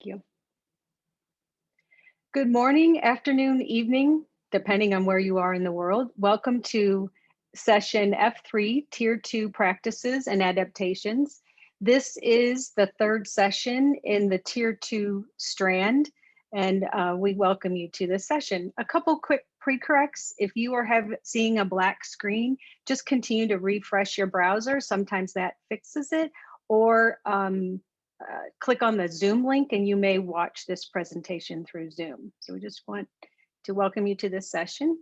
Thank you. Good morning, afternoon, evening, depending on where you are in the world. Welcome to session F3, Tier 2 Practices and Adaptations. This is the third session in the Tier 2 strand, and we welcome you to this session. A couple quick pre-corrects. If you are seeing a black screen, just continue to refresh your browser. Sometimes that fixes it, or click on the Zoom link and you may watch this presentation through Zoom. So we just want to welcome you to this session.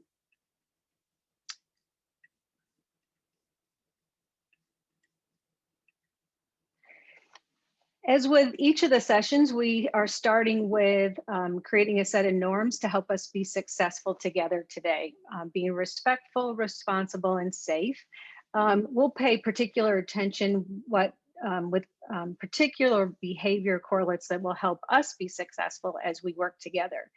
As with each of the sessions, we are starting with creating a set of norms to help us be successful together today, being respectful, responsible, and safe. We'll pay particular attention with particular behavior correlates that will help us be successful as we work together.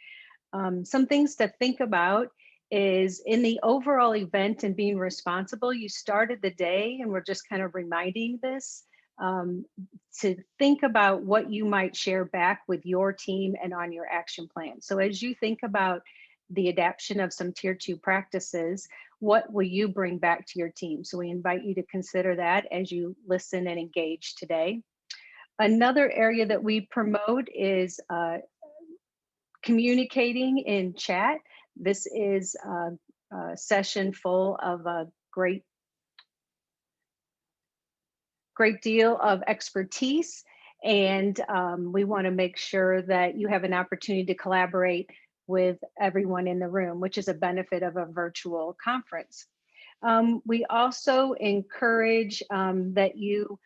Some things to think about is in the overall event and being responsible, you started the day, and we're just kind of reminding this, to think about what you might share back with your team and on your action plan. So as you think about the adaptation of some Tier 2 practices, what will you bring back to your team? So we invite you to consider that as you listen and engage today. Another area that we promote is communicating in chat. This is a session full of a great deal of expertise, and we want to make sure that you have an opportunity to collaborate with everyone in the room, which is a benefit of a virtual conference. We also encourage that you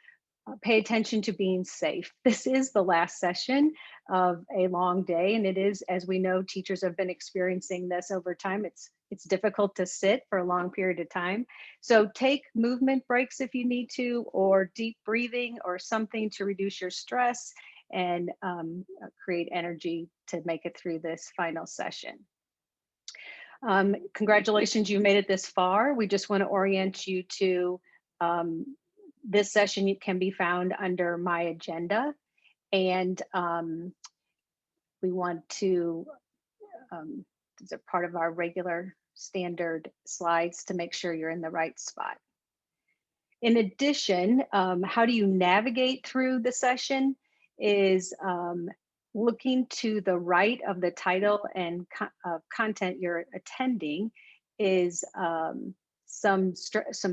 pay attention to being safe. This is the last session of a long day, and it is, as we know, teachers have been experiencing this over time. It's difficult to sit for a long period of time. So take movement breaks if you need to, or deep breathing or something to reduce your stress and create energy to make it through this final session. Congratulations, you made it this far. We just want to orient you to this session can be found under My Agenda, and we want to, these are part of our regular standard slides to make sure you're in the right spot. In addition, how do you navigate through the session is looking to the right of the title and content you're attending is some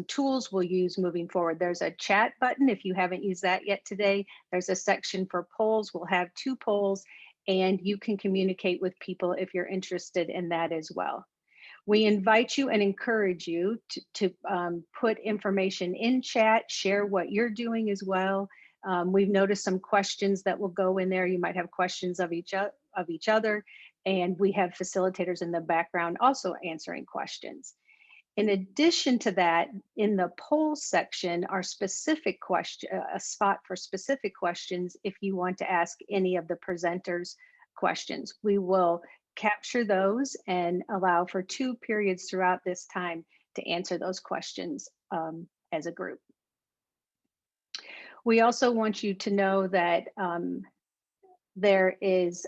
tools we'll use moving forward. There's a chat button if you haven't used that yet today. There's a section for polls. We'll have 2 polls, and you can communicate with people if you're interested in that as well. We invite you and encourage you to put information in chat, share what you're doing as well. We've noticed some questions that will go in there. You might have questions of each other, and we have facilitators in the background also answering questions. In addition to that, in the poll section are specific a spot for specific questions if you want to ask any of the presenters questions. We will capture those and allow for 2 periods throughout this time to answer those questions as a group. We also want you to know that there is,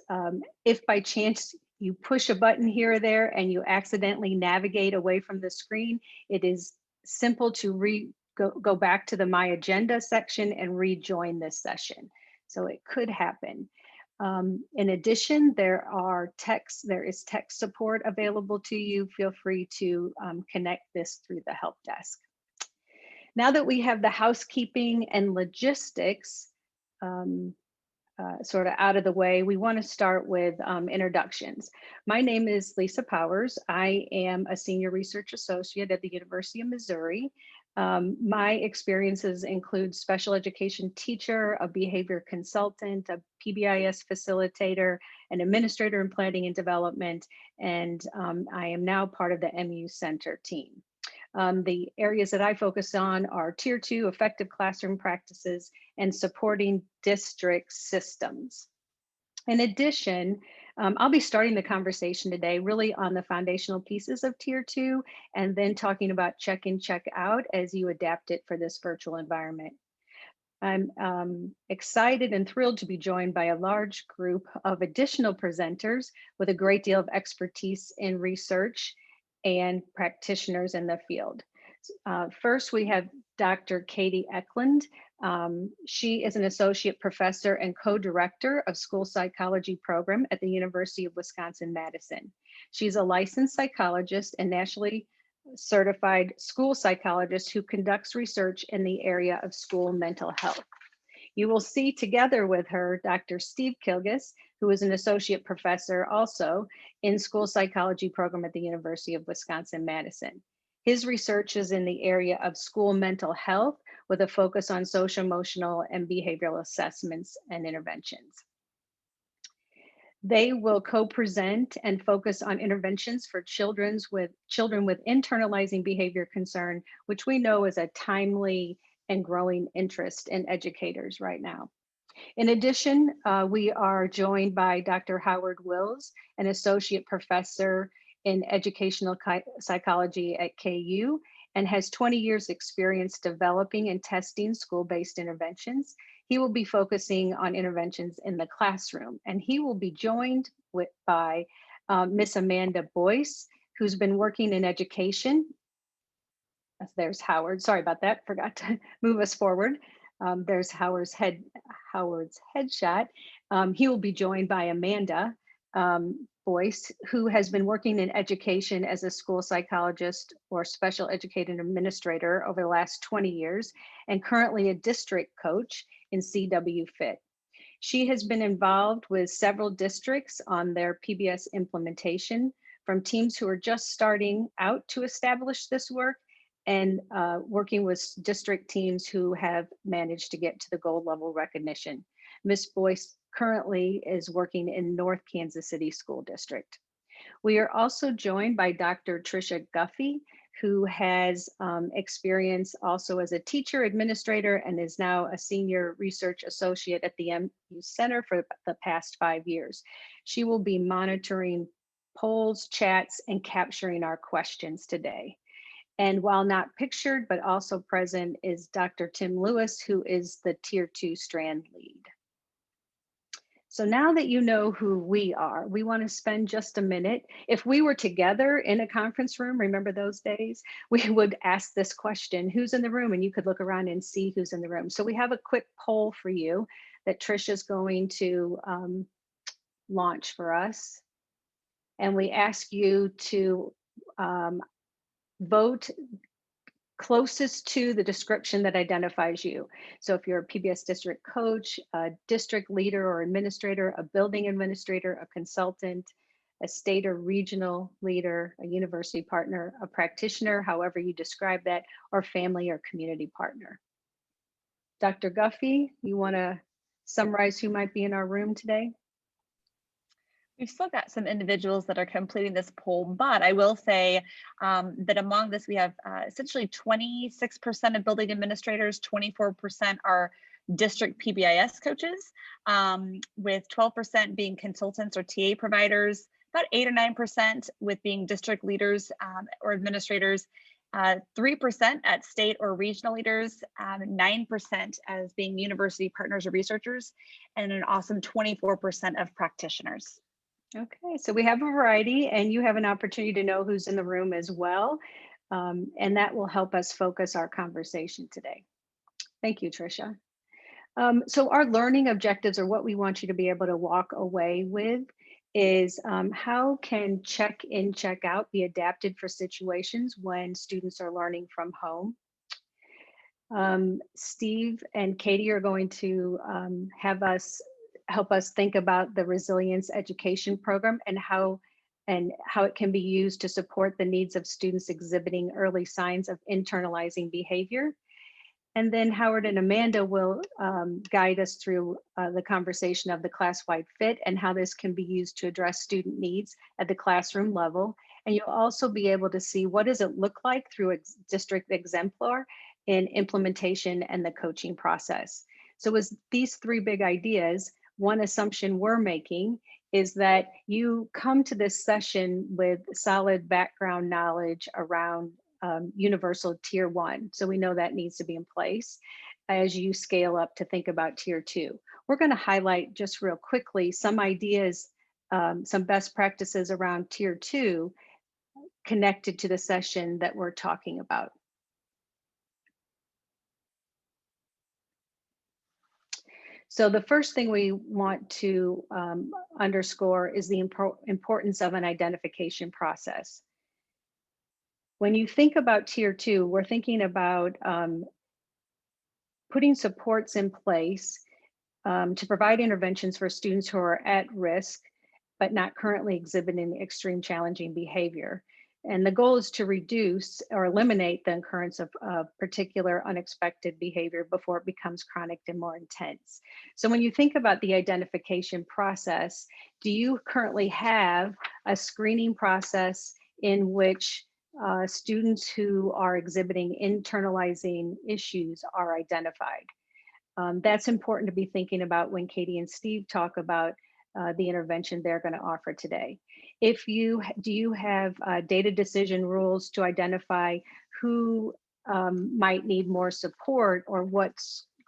if by chance you push a button here or there and you accidentally navigate away from the screen, it is simple to go back to the My Agenda section and rejoin this session. So it could happen. In addition, there is text support available to you. Feel free to connect this through the help desk. Now that we have the housekeeping and logistics sort of out of the way, we want to start with introductions. My name is Lisa Powers. I am a senior research associate at the University of Missouri. My experiences include special education teacher, a behavior consultant, a PBIS facilitator, an administrator in planning and development, and I am now part of the MU Center team. The areas that I focus on are Tier 2 effective classroom practices and supporting district systems. In addition, I'll be starting the conversation today really on the foundational pieces of Tier 2 and then talking about check in, check out as you adapt it for this virtual environment. I'm excited and thrilled to be joined by a large group of additional presenters with a great deal of expertise in research and practitioners in the field. First, we have Dr. Katie Eklund. She is an associate professor and co-director of school psychology program at the University of Wisconsin-Madison. She's a licensed psychologist and nationally certified school psychologist who conducts research in the area of school mental health. You will see together with her Dr. Steve Kilgus, who is an associate professor also in school psychology program at the University of Wisconsin-Madison. His research is in the area of school mental health with a focus on social, emotional, and behavioral assessments and interventions. They will co-present and focus on interventions for children with internalizing behavior concern, which we know is a timely and growing interest in educators right now. In addition, we are joined by Dr. Howard Wills, an associate professor in educational psychology at KU and has 20 years experience developing and testing school-based interventions. He will be focusing on interventions in the classroom, and he will be joined by Miss Amanda Boyce, who's been working in education. There's Howard, sorry about that, forgot to move us forward. There's Howard's headshot. He will be joined by Amanda Boyce, who has been working in education as a school psychologist or special educated administrator over the last 20 years, and currently a district coach in CW Fit. She has been involved with several districts on their PBIS implementation, from teams who are just starting out to establish this work and working with district teams who have managed to get to the gold level recognition. Ms. Boyce currently is working in North Kansas City School District. We are also joined by Dr. Tricia Guffey, who has experience also as a teacher, administrator, and is now a senior research associate at the MU Center for the past 5 years. She will be monitoring polls, chats, and capturing our questions today. And while not pictured, but also present is Dr. Tim Lewis, who is the Tier 2 strand lead. So now that you know who we are, we want to spend just a minute. If we were together in a conference room, remember those days, we would ask this question, who's in the room? And you could look around and see who's in the room. So we have a quick poll for you that Trisha's going to launch for us. And we ask you to vote closest to the description that identifies you. So if you're a PBS district coach, a district leader or administrator, a building administrator, a consultant, a state or regional leader, a university partner, a practitioner, however you describe that, or family or community partner. Dr. Guffey, you want to summarize who might be in our room today? We've still got some individuals that are completing this poll, but I will say that among this, we have essentially 26% of building administrators, 24% are district PBIS coaches, with 12% being consultants or TA providers, about 8 or 9% with being district leaders or administrators, 3% at state or regional leaders, 9% as being university partners or researchers, and an awesome 24% of practitioners. Okay, so we have a variety, and you have an opportunity to know who's in the room as well, and that will help us focus our conversation today. Thank you, Tricia. So our learning objectives, or what we want you to be able to walk away with, is how can check in, check out be adapted for situations when students are learning from home? Steve and Katie are going to help us think about the resilience education program and how it can be used to support the needs of students exhibiting early signs of internalizing behavior. And then Howard and Amanda will guide us through the conversation of the class-wide fit and how this can be used to address student needs at the classroom level. And you'll also be able to see what does it look like through a district exemplar in implementation and the coaching process. So with these 3 big ideas, one assumption we're making is that you come to this session with solid background knowledge around universal tier 1. So we know that needs to be in place. as you scale up to think about tier 2. We're going to highlight just real quickly some ideas, some best practices around tier 2 connected to the session that we're talking about. So the first thing we want to underscore is the importance of an identification process. When you think about tier 2, we're thinking about putting supports in place to provide interventions for students who are at risk, but not currently exhibiting extreme challenging behavior. And the goal is to reduce or eliminate the occurrence of particular unexpected behavior before it becomes chronic and more intense. So when you think about the identification process, do you currently have a screening process in which students who are exhibiting internalizing issues are identified? That's important to be thinking about when Katie and Steve talk about the intervention they're going to offer today. Do you have data decision rules to identify who might need more support or what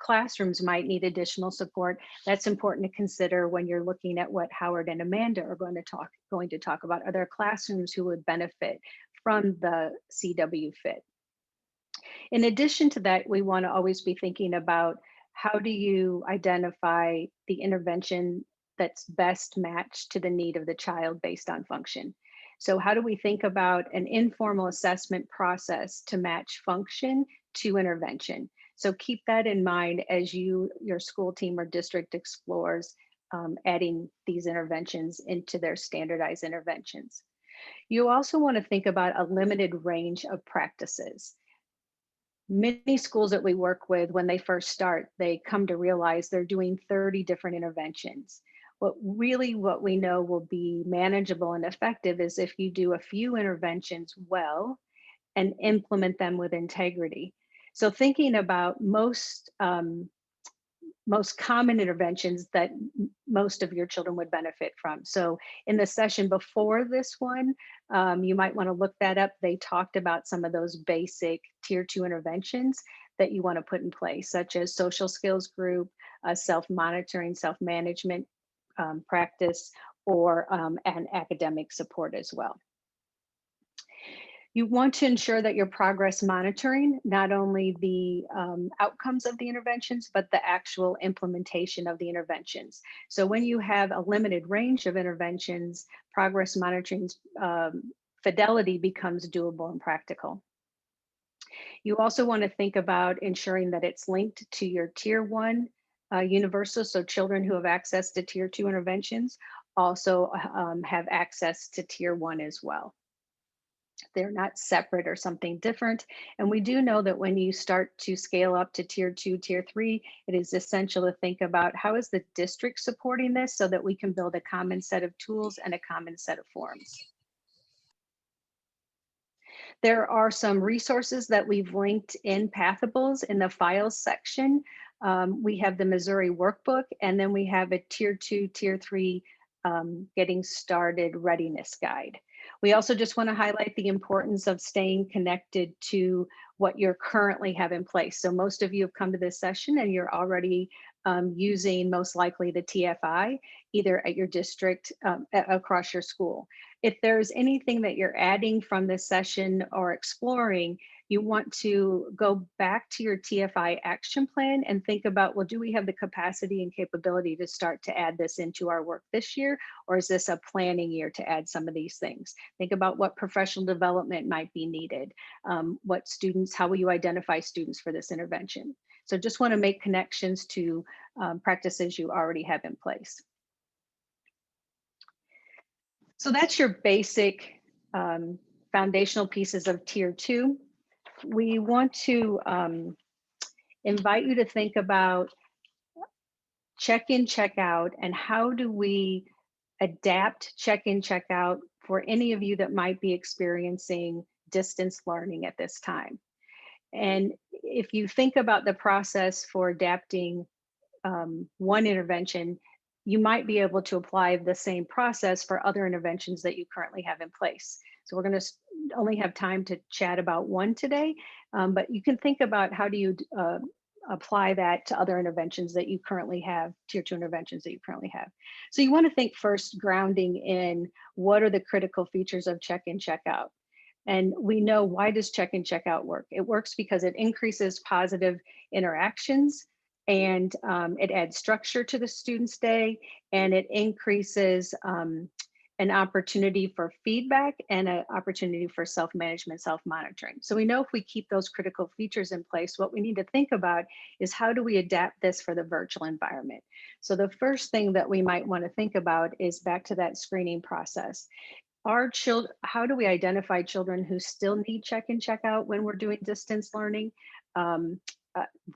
classrooms might need additional support? That's important to consider when you're looking at what Howard and Amanda are going to talk about. Are there classrooms who would benefit from the CW fit? In addition to that, we want to always be thinking about how do you identify the intervention that's best matched to the need of the child based on function? So how do we think about an informal assessment process to match function to intervention? So keep that in mind as your school team or district explores adding these interventions into their standardized interventions. You also want to think about a limited range of practices. Many schools that we work with, when they first start, they come to realize they're doing 30 different interventions. What we know will be manageable and effective is if you do a few interventions well and implement them with integrity. So thinking about most common interventions that most of your children would benefit from. So in the session before this one, you might want to look that up. They talked about some of those basic tier 2 interventions that you want to put in place, such as social skills group, self-monitoring, self-management practice, or and academic support as well. You want to ensure that you're progress monitoring not only the outcomes of the interventions, but the actual implementation of the interventions. So when you have a limited range of interventions, progress monitoring's fidelity becomes doable and practical. You also want to think about ensuring that it's linked to your tier 1 universal, so children who have access to tier 2 interventions also have access to tier 1 as well. They're not separate or something different. And we do know that when you start to scale up to tier 2, tier 3, it is essential to think about how is the district supporting this so that we can build a common set of tools and a common set of forms. There are some resources that we've linked in Pathables in the files section. We have the Missouri workbook, and then we have a tier 2, tier 3 getting started readiness guide. We also just want to highlight the importance of staying connected to what you currently have in place. So most of you have come to this session and you're already using most likely the TFI, either at your district, across your school. If there's anything that you're adding from this session or exploring, you want to go back to your TFI action plan and think about, well, do we have the capacity and capability to start to add this into our work this year? Or is this a planning year to add some of these things? Think about what professional development might be needed. What students, how will you identify students for this intervention? So just want to make connections to practices you already have in place. So that's your basic foundational pieces of tier 2. We want to invite you to think about check in, check out, and how do we adapt check in, check out for any of you that might be experiencing distance learning at this time. And if you think about the process for adapting one intervention, you might be able to apply the same process for other interventions that you currently have in place. So we're going to only have time to chat about one today, but you can think about how do you apply that to other interventions that you currently have, tier 2 interventions that you currently have. So you want to think first grounding in what are the critical features of check in, check out. And we know, why does check in, check out work? It works because it increases positive interactions, and it adds structure to the student's day, and it increases an opportunity for feedback and an opportunity for self-management, self-monitoring. So we know if we keep those critical features in place, what we need to think about is, how do we adapt this for the virtual environment? So the first thing that we might want to think about is back to that screening process. Our children, how do we identify children who still need check in, check out when we're doing distance learning? Um,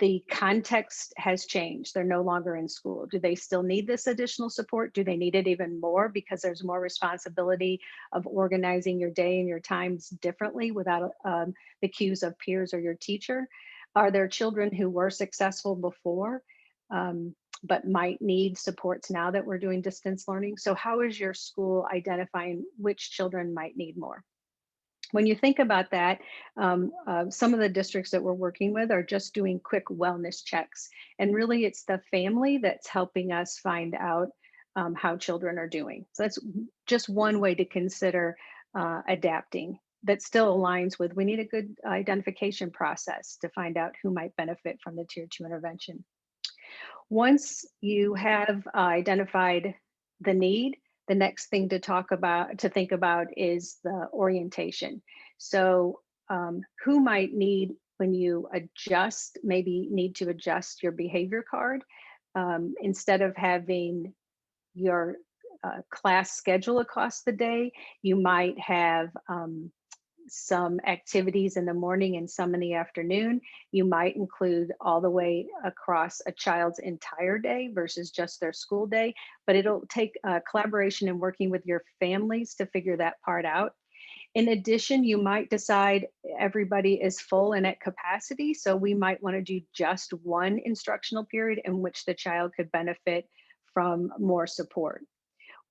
the context has changed. They're no longer in school. Do they still need this additional support? Do they need it even more because there's more responsibility of organizing your day and your times differently without the cues of peers or your teacher? Are there children who were successful before, but might need supports now that we're doing distance learning? So how is your school identifying which children might need more? When you think about that, some of the districts that we're working with are just doing quick wellness checks. And really it's the family that's helping us find out how children are doing. So that's just one way to consider adapting, that still aligns with, we need a good identification process to find out who might benefit from the tier 2 intervention. Once you have identified the need, the next thing to think about is the orientation. So who might need, when you adjust, maybe need to adjust your behavior card, instead of having your class schedule across the day, you might have some activities in the morning and some in the afternoon. You might include all the way across a child's entire day versus just their school day, but it'll take collaboration and working with your families to figure that part out. In addition, you might decide everybody is full and at capacity, so we might want to do just one instructional period in which the child could benefit from more support.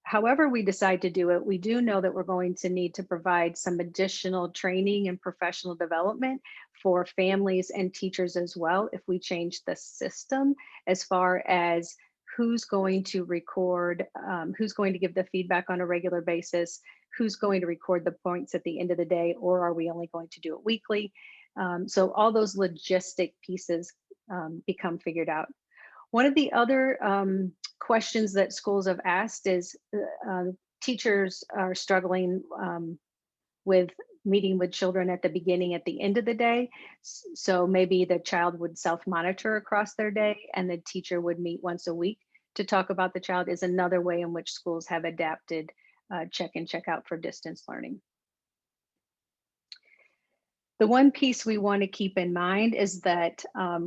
However we decide to do it, we do know that we're going to need to provide some additional training and professional development for families and teachers as well if we change the system, as far as who's going to record, who's going to give the feedback on a regular basis, who's going to record the points at the end of the day, or are we only going to do it weekly? So all those logistic pieces become figured out. One of the other questions that schools have asked is, teachers are struggling with meeting with children at the beginning, at the end of the day. So maybe the child would self-monitor across their day and the teacher would meet once a week to talk about the child, is another way in which schools have adapted check in, check out for distance learning. The one piece we want to keep in mind is that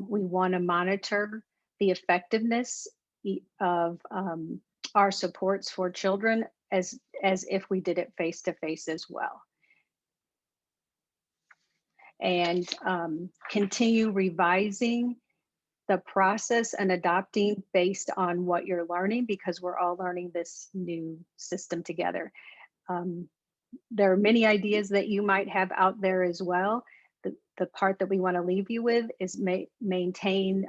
we want to monitor the effectiveness of our supports for children as if we did it face-to-face as well. And continue revising the process and adopting based on what you're learning, because we're all learning this new system together. There are many ideas that you might have out there as well. The part that we want to leave you with is maintain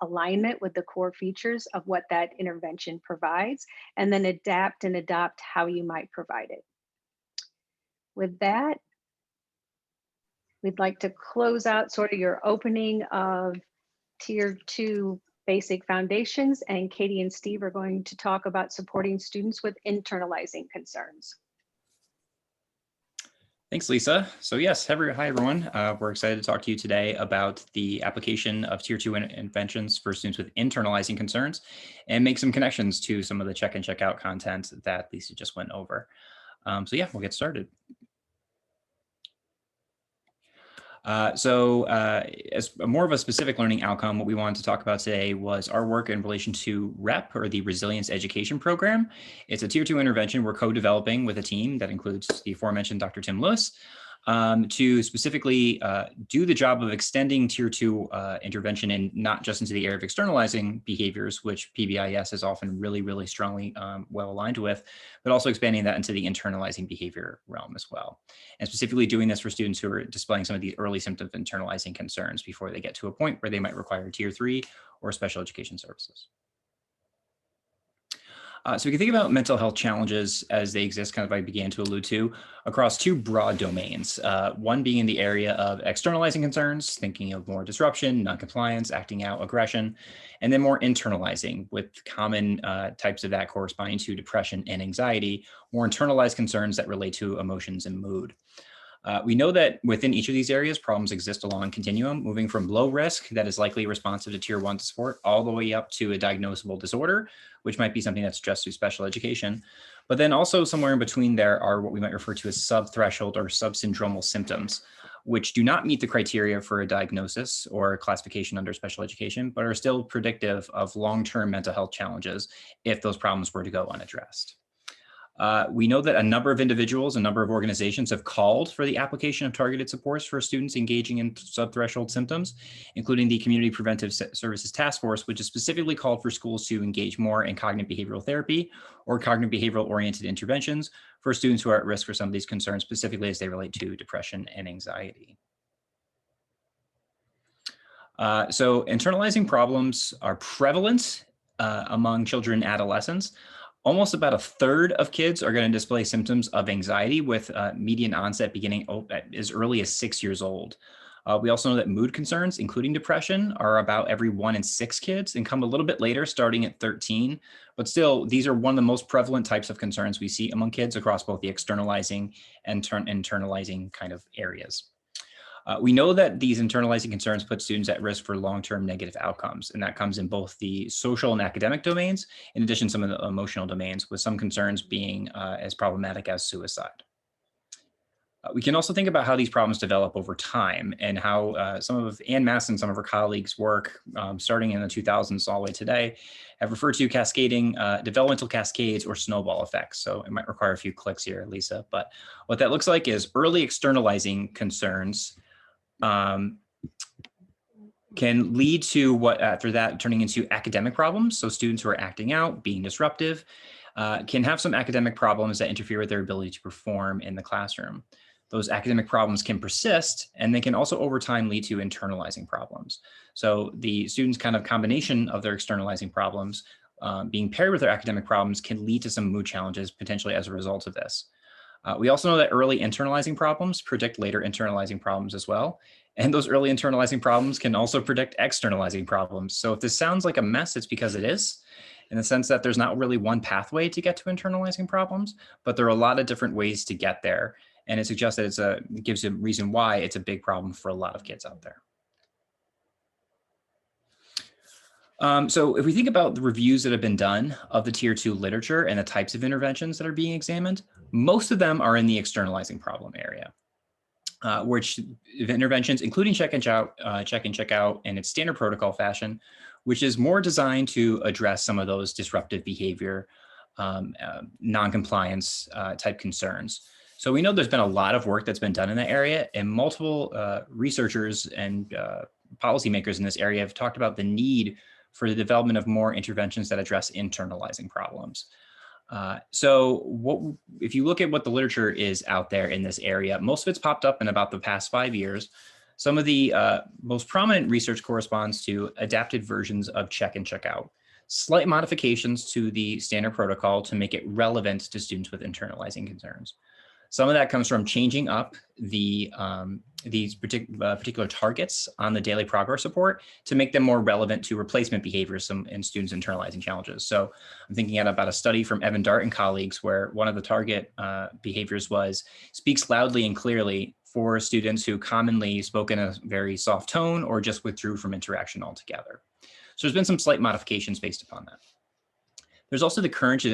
alignment with the core features of what that intervention provides, and then adapt and adopt how you might provide it. With that, we'd like to close out sort of your opening of Tier 2 basic foundations, and Katie and Steve are going to talk about supporting students with internalizing concerns. Thanks, Lisa. So yes, hi everyone. We're excited to talk to you today about the application of Tier 2 interventions for students with internalizing concerns, and make some connections to some of the check in, check out content that Lisa just went over. So yeah, we'll get started. As more of a specific learning outcome, what we wanted to talk about today was our work in relation to REP, or the Resilience Education Program. It's a Tier 2 intervention we're co-developing with a team that includes the aforementioned Dr. Tim Lewis. to specifically do the job of extending tier 2 intervention and not just into the area of externalizing behaviors, which PBIS is often really strongly well aligned with, but also expanding that into the internalizing behavior realm as well. And specifically doing this for students who are displaying some of the early symptoms of internalizing concerns before they get to a point where they might require tier 3 or special education services. So we can think about mental health challenges as they exist, kind of I began to allude to, across two broad domains. One being in the area of externalizing concerns, thinking of more disruption, noncompliance, acting out, aggression, and then more internalizing, with common types of that corresponding to depression and anxiety, more internalized concerns that relate to emotions and mood. We know that within each of these areas, problems exist along a continuum, moving from low risk that is likely responsive to tier 1 support all the way up to a diagnosable disorder, which might be something that's addressed through special education. But then also somewhere in between there are what we might refer to as subthreshold or subsyndromal symptoms, which do not meet the criteria for a diagnosis or classification under special education, but are still predictive of long-term mental health challenges if those problems were to go unaddressed. We know that a number of individuals, a number of organizations have called for the application of targeted supports for students engaging in subthreshold symptoms, including the Community Preventive Services Task Force, which is specifically called for schools to engage more in cognitive behavioral therapy or cognitive behavioral oriented interventions for students who are at risk for some of these concerns, specifically as they relate to depression and anxiety. So internalizing problems are prevalent among children and adolescents. Almost about a third of kids are going to display symptoms of anxiety with median onset beginning as early as 6 years old. We also know that mood concerns, including depression, are about every 1 in 6 kids and come a little bit later, starting at 13. But still, these are one of the most prevalent types of concerns we see among kids across both the externalizing and internalizing kind of areas. We know that these internalizing concerns put students at risk for long-term negative outcomes, and that comes in both the social and academic domains, in addition to some of the emotional domains, with some concerns being as problematic as suicide. We can also think about how these problems develop over time and how some of Ann Mass and some of her colleagues' work, starting in the 2000s all the way today, have referred to cascading developmental cascades or snowball effects. So it might require a few clicks here, Lisa, but what that looks like is early externalizing concerns can lead to what after that turning into academic problems. So students who are acting out, being disruptive, can have some academic problems that interfere with their ability to perform in the classroom. Those academic problems can persist, and they can also over time lead to internalizing problems. So the students' kind of combination of their externalizing problems being paired with their academic problems can lead to some mood challenges potentially as a result of this. We also know that early internalizing problems predict later internalizing problems as well. And those early internalizing problems can also predict externalizing problems. So if this sounds like a mess, it's because it is, in the sense that there's not really one pathway to get to internalizing problems, but there are a lot of different ways to get there. And it suggests that it gives a reason why it's a big problem for a lot of kids out there. So if we think about the reviews that have been done of the tier 2 literature and the types of interventions that are being examined, most of them are in the externalizing problem area, which interventions, including check and check out in its standard protocol fashion, which is more designed to address some of those disruptive behavior, non-compliance type concerns. So we know there's been a lot of work that's been done in that area, and multiple researchers and policymakers in this area have talked about the need for the development of more interventions that address internalizing problems. So if you look at what the literature is out there in this area, most of it's popped up in about the past 5 years. Some of the most prominent research corresponds to adapted versions of check and check out, slight modifications to the standard protocol to make it relevant to students with internalizing concerns. Some of that comes from changing up these particular targets on the daily progress report to make them more relevant to replacement behaviors in students' internalizing challenges. So I'm thinking about a study from Evan Dart and colleagues where one of the target behaviors was speaks loudly and clearly for students who commonly spoke in a very soft tone or just withdrew from interaction altogether. So there's been some slight modifications based upon that. There's also the Courage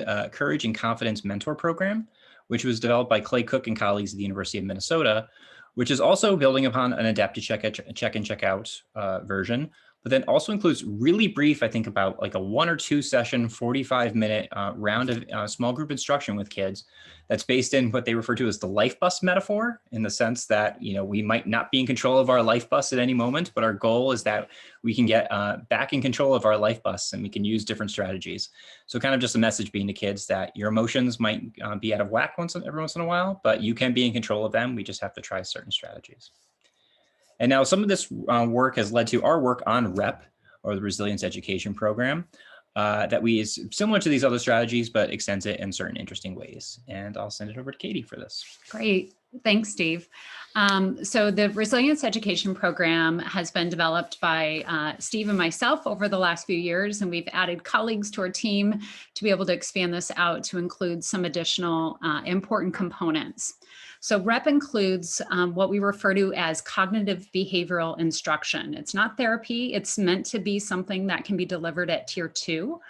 and Confidence Mentor Program, which was developed by Clay Cook and colleagues at the University of Minnesota, which is also building upon an adapted check and check out version, but then also includes really brief, I think about like a 1 or 2 session, 45-minute round of small group instruction with kids that's based in what they refer to as the life bus metaphor, in the sense that, you know, we might not be in control of our life bus at any moment, but our goal is that we can get back in control of our life bus and we can use different strategies. So kind of just a message being to kids that your emotions might be out of whack every once in a while, but you can be in control of them. We just have to try certain strategies. And now some of this work has led to our work on REP, or the Resilience Education Program, that is similar to these other strategies, but extends it in certain interesting ways. And I'll send it over to Katie for this. Great. Thanks, Steve. So the Resilience Education Program has been developed by Steve and myself over the last few years, and we've added colleagues to our team to be able to expand this out to include some additional important components. So REP includes what we refer to as cognitive behavioral instruction. It's not therapy. It's meant to be something that can be delivered at Tier 2.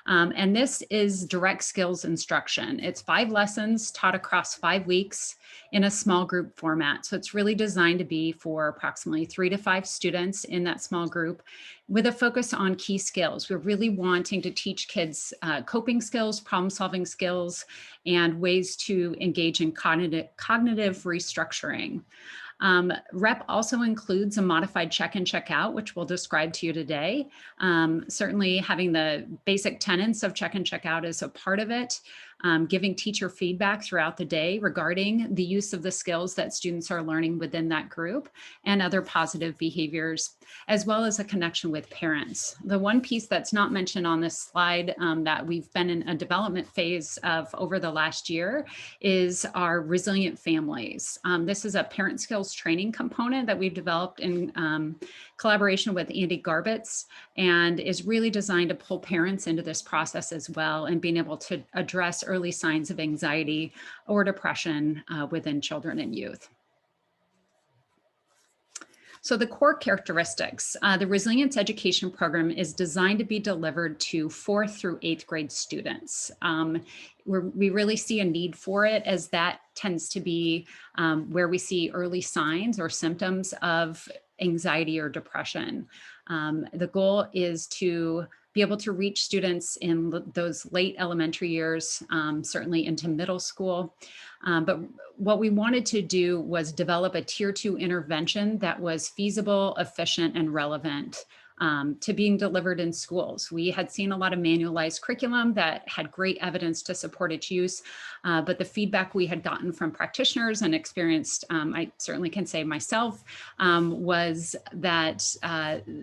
And this is direct skills instruction. It's 5 lessons taught across 5 weeks in a small group format. So it's really designed to be for approximately 3 to 5 students in that small group, with a focus on key skills. We're really wanting to teach kids coping skills, problem-solving skills, and ways to engage in cognitive restructuring. REP also includes a modified check and check out, which we'll describe to you today. Certainly having the basic tenets of check and check out is a part of it. Giving teacher feedback throughout the day regarding the use of the skills that students are learning within that group and other positive behaviors, as well as a connection with parents. The one piece that's not mentioned on this slide that we've been in a development phase of over the last year is our resilient families. This is a parent skills training component that we've developed in collaboration with Andy Garbitz, and is really designed to pull parents into this process as well, and being able to address early signs of anxiety or depression within children and youth. So the core characteristics, the Resilience Education Program is designed to be delivered to 4th through 8th grade students. We really see a need for it, as that tends to be where we see early signs or symptoms of anxiety or depression. The goal is to be able to reach students in those late elementary years, certainly into middle school. But what we wanted to do was develop a Tier 2 intervention that was feasible, efficient, and relevant to being delivered in schools. We had seen a lot of manualized curriculum that had great evidence to support its use, but the feedback we had gotten from practitioners and experienced, I certainly can say myself, was that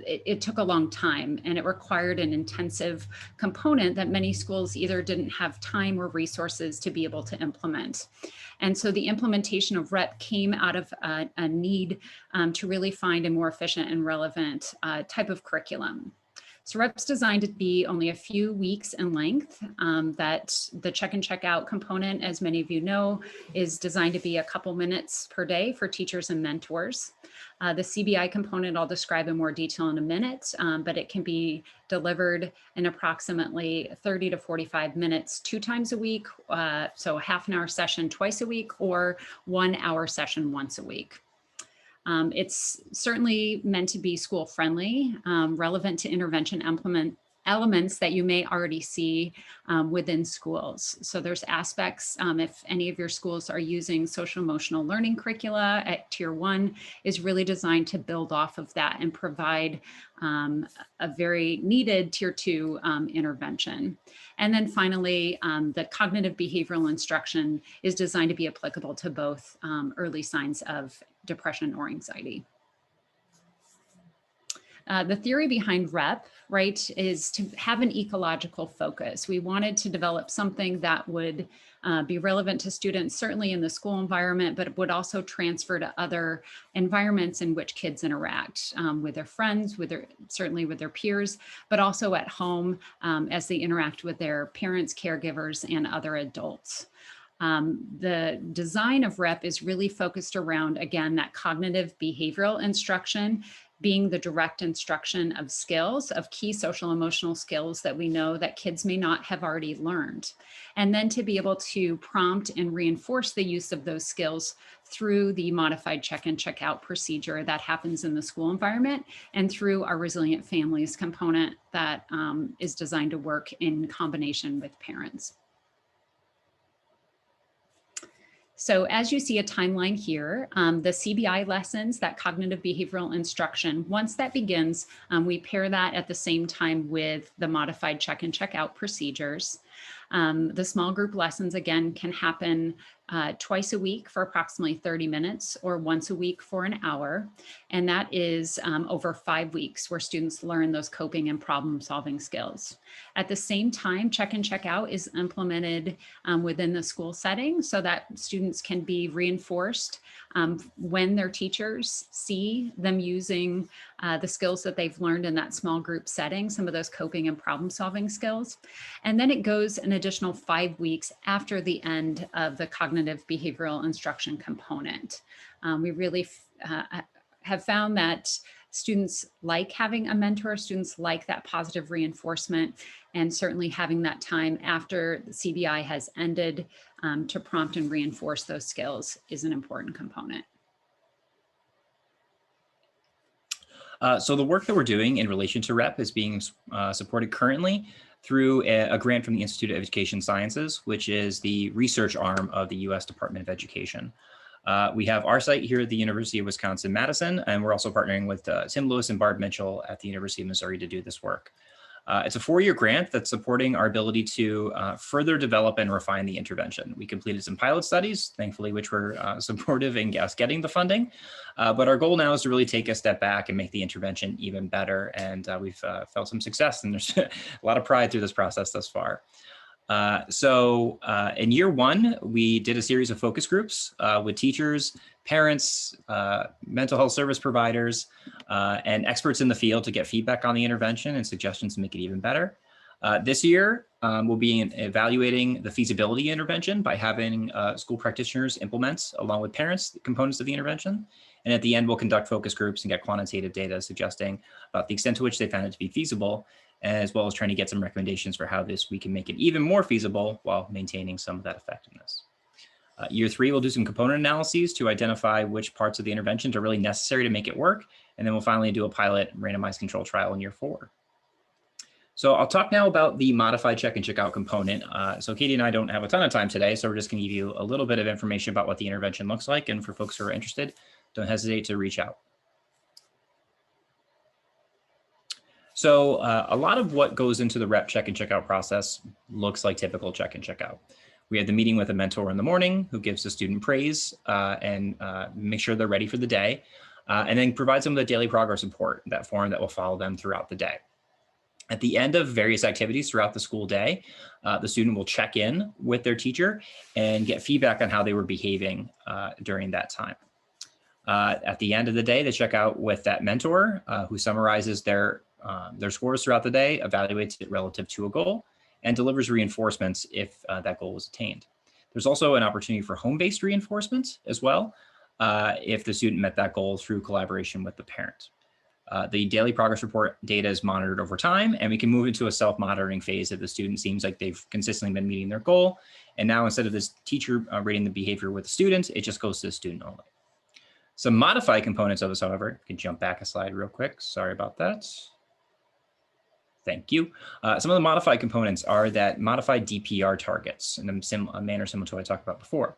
it took a long time, and it required an intensive component that many schools either didn't have time or resources to be able to implement. And so the implementation of REP came out of a need to really find a more efficient and relevant type of curriculum. So REP's designed to be only a few weeks in length. That the check and check out component, as many of you know, is designed to be a couple minutes per day for teachers and mentors. The CBI component I'll describe in more detail in a minute, but it can be delivered in approximately 30 to 45 minutes 2 times a week, so a half-an-hour session twice a week, or 1-hour session once a week. It's certainly meant to be school friendly, relevant to intervention elements that you may already see within schools. So there's aspects, if any of your schools are using social emotional learning curricula at Tier 1, is really designed to build off of that and provide a very needed Tier 2 intervention. And then finally, the cognitive behavioral instruction is designed to be applicable to both early signs of depression or anxiety. The theory behind REP, right, is to have an ecological focus. We wanted to develop something that would be relevant to students, certainly in the school environment, but would also transfer to other environments in which kids interact with their friends, certainly with their peers, but also at home as they interact with their parents, caregivers, and other adults. The design of REP is really focused around, again, that cognitive behavioral instruction, being the direct instruction of skills, of key social emotional skills that we know that kids may not have already learned. And then to be able to prompt and reinforce the use of those skills through the modified check and check out procedure that happens in the school environment, and through our resilient families component that is designed to work in combination with parents. So as you see a timeline here, the CBI lessons, that cognitive behavioral instruction, once that begins, we pair that at the same time with the modified check and check out procedures. The small group lessons, again, can happen twice a week for approximately 30 minutes or once a week for an hour. And that is over 5 weeks where students learn those coping and problem solving skills. At the same time, check and check out is implemented within the school setting so that students can be reinforced when their teachers see them using the skills that they've learned in that small group setting, some of those coping and problem solving skills. And then it goes an additional 5 weeks after the end of the cognitive behavioral instruction component. We really have found that students like having a mentor, students like that positive reinforcement, and certainly having that time after the CBI has ended to prompt and reinforce those skills is an important component. So the work that we're doing in relation to REP is being supported currently through a grant from the Institute of Education Sciences, which is the research arm of the U.S. Department of Education. We have our site here at the University of Wisconsin-Madison, and we're also partnering with Tim Lewis and Barb Mitchell at the University of Missouri to do this work. It's a 4-year grant that's supporting our ability to further develop and refine the intervention. We completed some pilot studies, thankfully, which were supportive in us getting the funding. But our goal now is to really take a step back and make the intervention even better. And we've felt some success, and there's a lot of pride through this process thus far. In year 1, we did a series of focus groups with teachers, parents, mental health service providers, and experts in the field to get feedback on the intervention and suggestions to make it even better. This year, we'll be evaluating the feasibility intervention by having school practitioners implement, along with parents, the components of the intervention. And at the end, we'll conduct focus groups and get quantitative data suggesting about the extent to which they found it to be feasible, as well as trying to get some recommendations for how we can make it even more feasible while maintaining some of that effectiveness. Year 3, we'll do some component analyses to identify which parts of the interventions are really necessary to make it work. And then we'll finally do a pilot randomized control trial in year 4. So I'll talk now about the modified check and check out component. So Katie and I don't have a ton of time today, so we're just going to give you a little bit of information about what the intervention looks like. And for folks who are interested, don't hesitate to reach out. So a lot of what goes into the REP check and check out process looks like typical check and check out. We have the meeting with a mentor in the morning who gives the student praise and make sure they're ready for the day, and then provides them with a daily progress report, that form that will follow them throughout the day. At the end of various activities throughout the school day, the student will check in with their teacher and get feedback on how they were behaving during that time. At the end of the day, they check out with that mentor who summarizes their scores throughout the day, evaluates it relative to a goal, and delivers reinforcements if that goal was attained. There's also an opportunity for home-based reinforcements as well, if the student met that goal through collaboration with the parent. The daily progress report data is monitored over time, and we can move into a self-monitoring phase if the student seems like they've consistently been meeting their goal. And now instead of this teacher rating the behavior with the student, it just goes to the student only. Some modified components of this, however, you can jump back a slide real quick. Sorry about that. Thank you. Some of the modified components are that modified DPR targets in a manner similar to what I talked about before.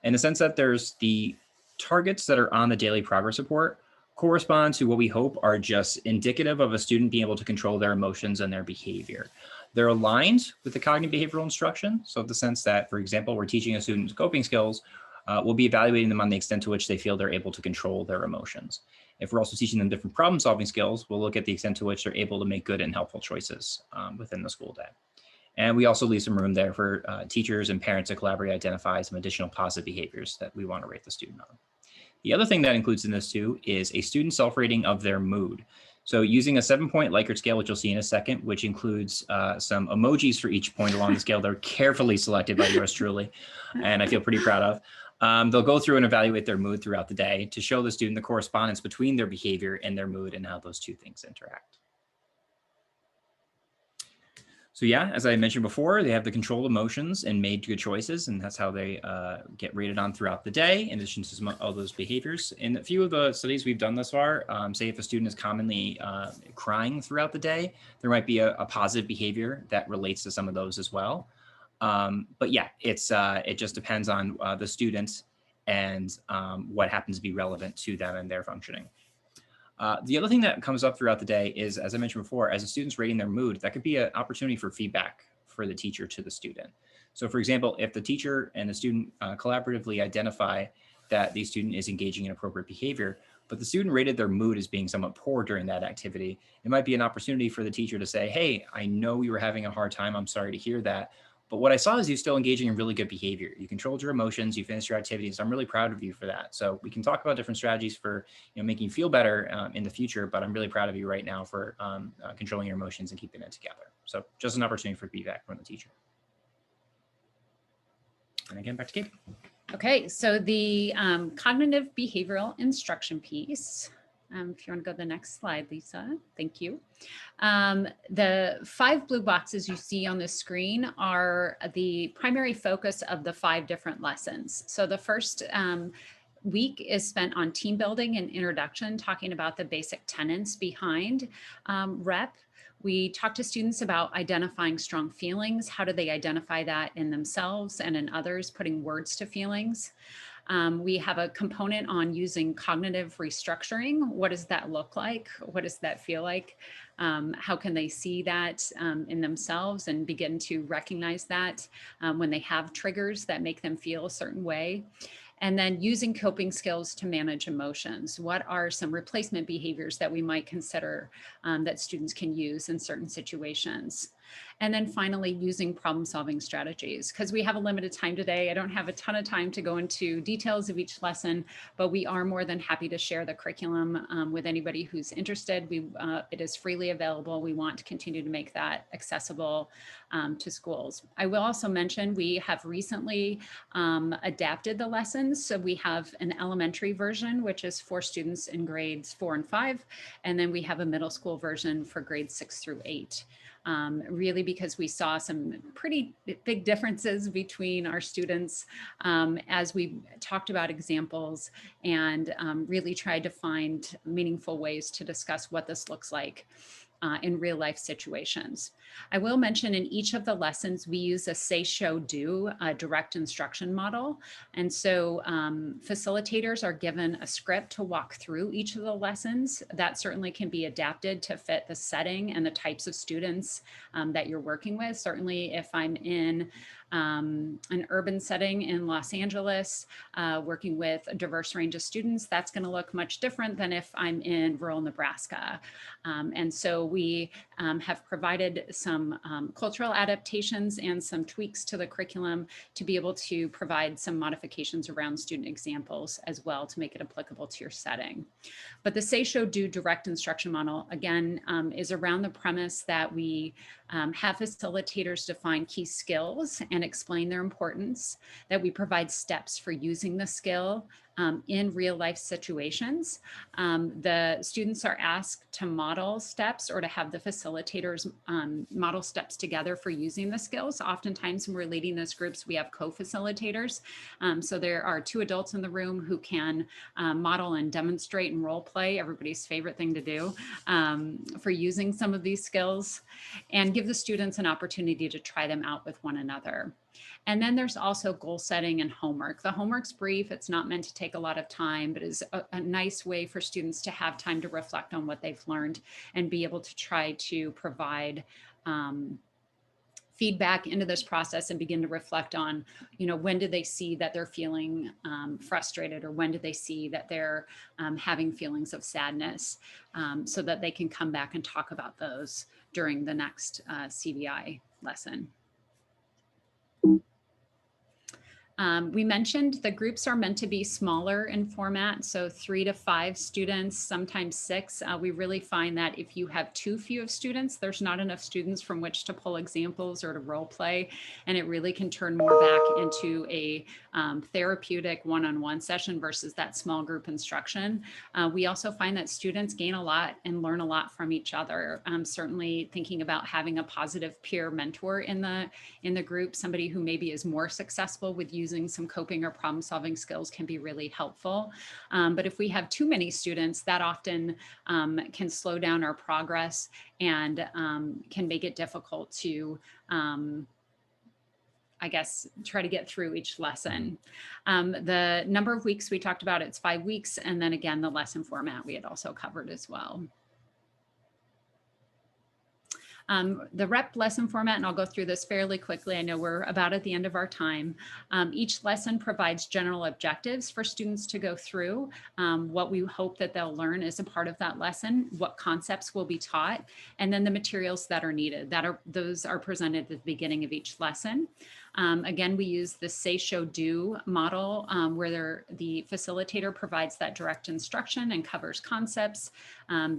In the sense that there's the targets that are on the daily progress report correspond to what we hope are just indicative of a student being able to control their emotions and their behavior. They're aligned with the cognitive behavioral instruction. So in the sense that, for example, we're teaching a student coping skills, we'll be evaluating them on the extent to which they feel they're able to control their emotions. If we're also teaching them different problem solving skills, we'll look at the extent to which they're able to make good and helpful choices within the school day. And we also leave some room there for teachers and parents to collaborate, identify some additional positive behaviors that we want to rate the student on. The other thing that includes in this too is a student self-rating of their mood. So using a 7-point Likert scale, which you'll see in a second, which includes some emojis for each point along the scale. They're carefully selected by yours truly, and I feel pretty proud of. They'll go through and evaluate their mood throughout the day to show the student the correspondence between their behavior and their mood and how those two things interact. So yeah, as I mentioned before, they have the controlled emotions and made good choices, and that's how they get rated on throughout the day, in addition to all those behaviors. In a few of the studies we've done thus far, say if a student is commonly crying throughout the day, there might be a positive behavior that relates to some of those as well. But yeah, it just depends on the student and what happens to be relevant to them and their functioning. The other thing that comes up throughout the day is, as I mentioned before, as a student's rating their mood, that could be an opportunity for feedback for the teacher to the student. So for example, if the teacher and the student collaboratively identify that the student is engaging in appropriate behavior, but the student rated their mood as being somewhat poor during that activity, it might be an opportunity for the teacher to say, hey, I know you were having a hard time. I'm sorry to hear that. But what I saw is you still engaging in really good behavior. You controlled your emotions, you finished your activities. I'm really proud of you for that. So we can talk about different strategies for making you feel better in the future, but I'm really proud of you right now for controlling your emotions and keeping it together. So just an opportunity for feedback from the teacher. And again, back to Kate. Okay, so the cognitive behavioral instruction piece. If you want to go to the next slide, Lisa, thank you. The 5 blue boxes you see on the screen are the primary focus of the 5 different lessons. So the first week is spent on team building and introduction, talking about the basic tenets behind REP. We talk to students about identifying strong feelings. How do they identify that in themselves and in others, putting words to feelings? We have a component on using cognitive restructuring. What does that look like? What does that feel like? How can they see that in themselves and begin to recognize that when they have triggers that make them feel a certain way? And then using coping skills to manage emotions. What are some replacement behaviors that we might consider that students can use in certain situations? And then finally, using problem-solving strategies. Because we have a limited time today, I don't have a ton of time to go into details of each lesson, but we are more than happy to share the curriculum with anybody who's interested. It is freely available. We want to continue to make that accessible to schools. I will also mention we have recently adapted the lessons. So we have an elementary version, which is for students in grades 4 and 5. And then we have a middle school version for grades 6 through 8. Really because we saw some pretty big differences between our students as we talked about examples and really tried to find meaningful ways to discuss what this looks like in real life situations. I will mention in each of the lessons, we use a say, show, do, direct instruction model. And so facilitators are given a script to walk through each of the lessons. That certainly can be adapted to fit the setting and the types of students that you're working with. Certainly if I'm in an urban setting in Los Angeles, working with a diverse range of students, that's going to look much different than if I'm in rural Nebraska. And so we have provided some cultural adaptations and some tweaks to the curriculum to be able to provide some modifications around student examples as well to make it applicable to your setting. But the say, show, do direct instruction model, again, is around the premise that we have facilitators define key skills and explain their importance, that we provide steps for using the skill in real life situations. The students are asked to model steps or to have the facilitators model steps together for using the skills. Oftentimes when we're leading those groups, we have co-facilitators. So there are 2 adults in the room who can model and demonstrate and role play, everybody's favorite thing to do, for using some of these skills, and give the students an opportunity to try them out with one another. And then there's also goal setting and homework. The homework's brief. It's not meant to take a lot of time, but is a nice way for students to have time to reflect on what they've learned and be able to try to provide feedback into this process and begin to reflect on, when do they see that they're feeling frustrated, or when do they see that they're having feelings of sadness, so that they can come back and talk about those during the next CBI lesson. We mentioned the groups are meant to be smaller in format, so 3 to 5 students, sometimes 6. We really find that if you have too few of students, there's not enough students from which to pull examples or to role play, and it really can turn more back into a therapeutic one-on-one session versus that small group instruction. We also find that students gain a lot and learn a lot from each other. Certainly thinking about having a positive peer mentor in the group, somebody who maybe is more successful with using some coping or problem solving skills can be really helpful. But if we have too many students, that often can slow down our progress and can make it difficult to I guess, try to get through each lesson. The number of weeks we talked about, it's 5 weeks. And then again, the lesson format we had also covered as well. The REP lesson format, and I'll go through this fairly quickly. I know we're about at the end of our time. Each lesson provides general objectives for students to go through, what we hope that they'll learn as a part of that lesson, what concepts will be taught, and then the materials that are needed. Those are presented at the beginning of each lesson. Again, we use the say, show, do model where the facilitator provides that direct instruction and covers concepts.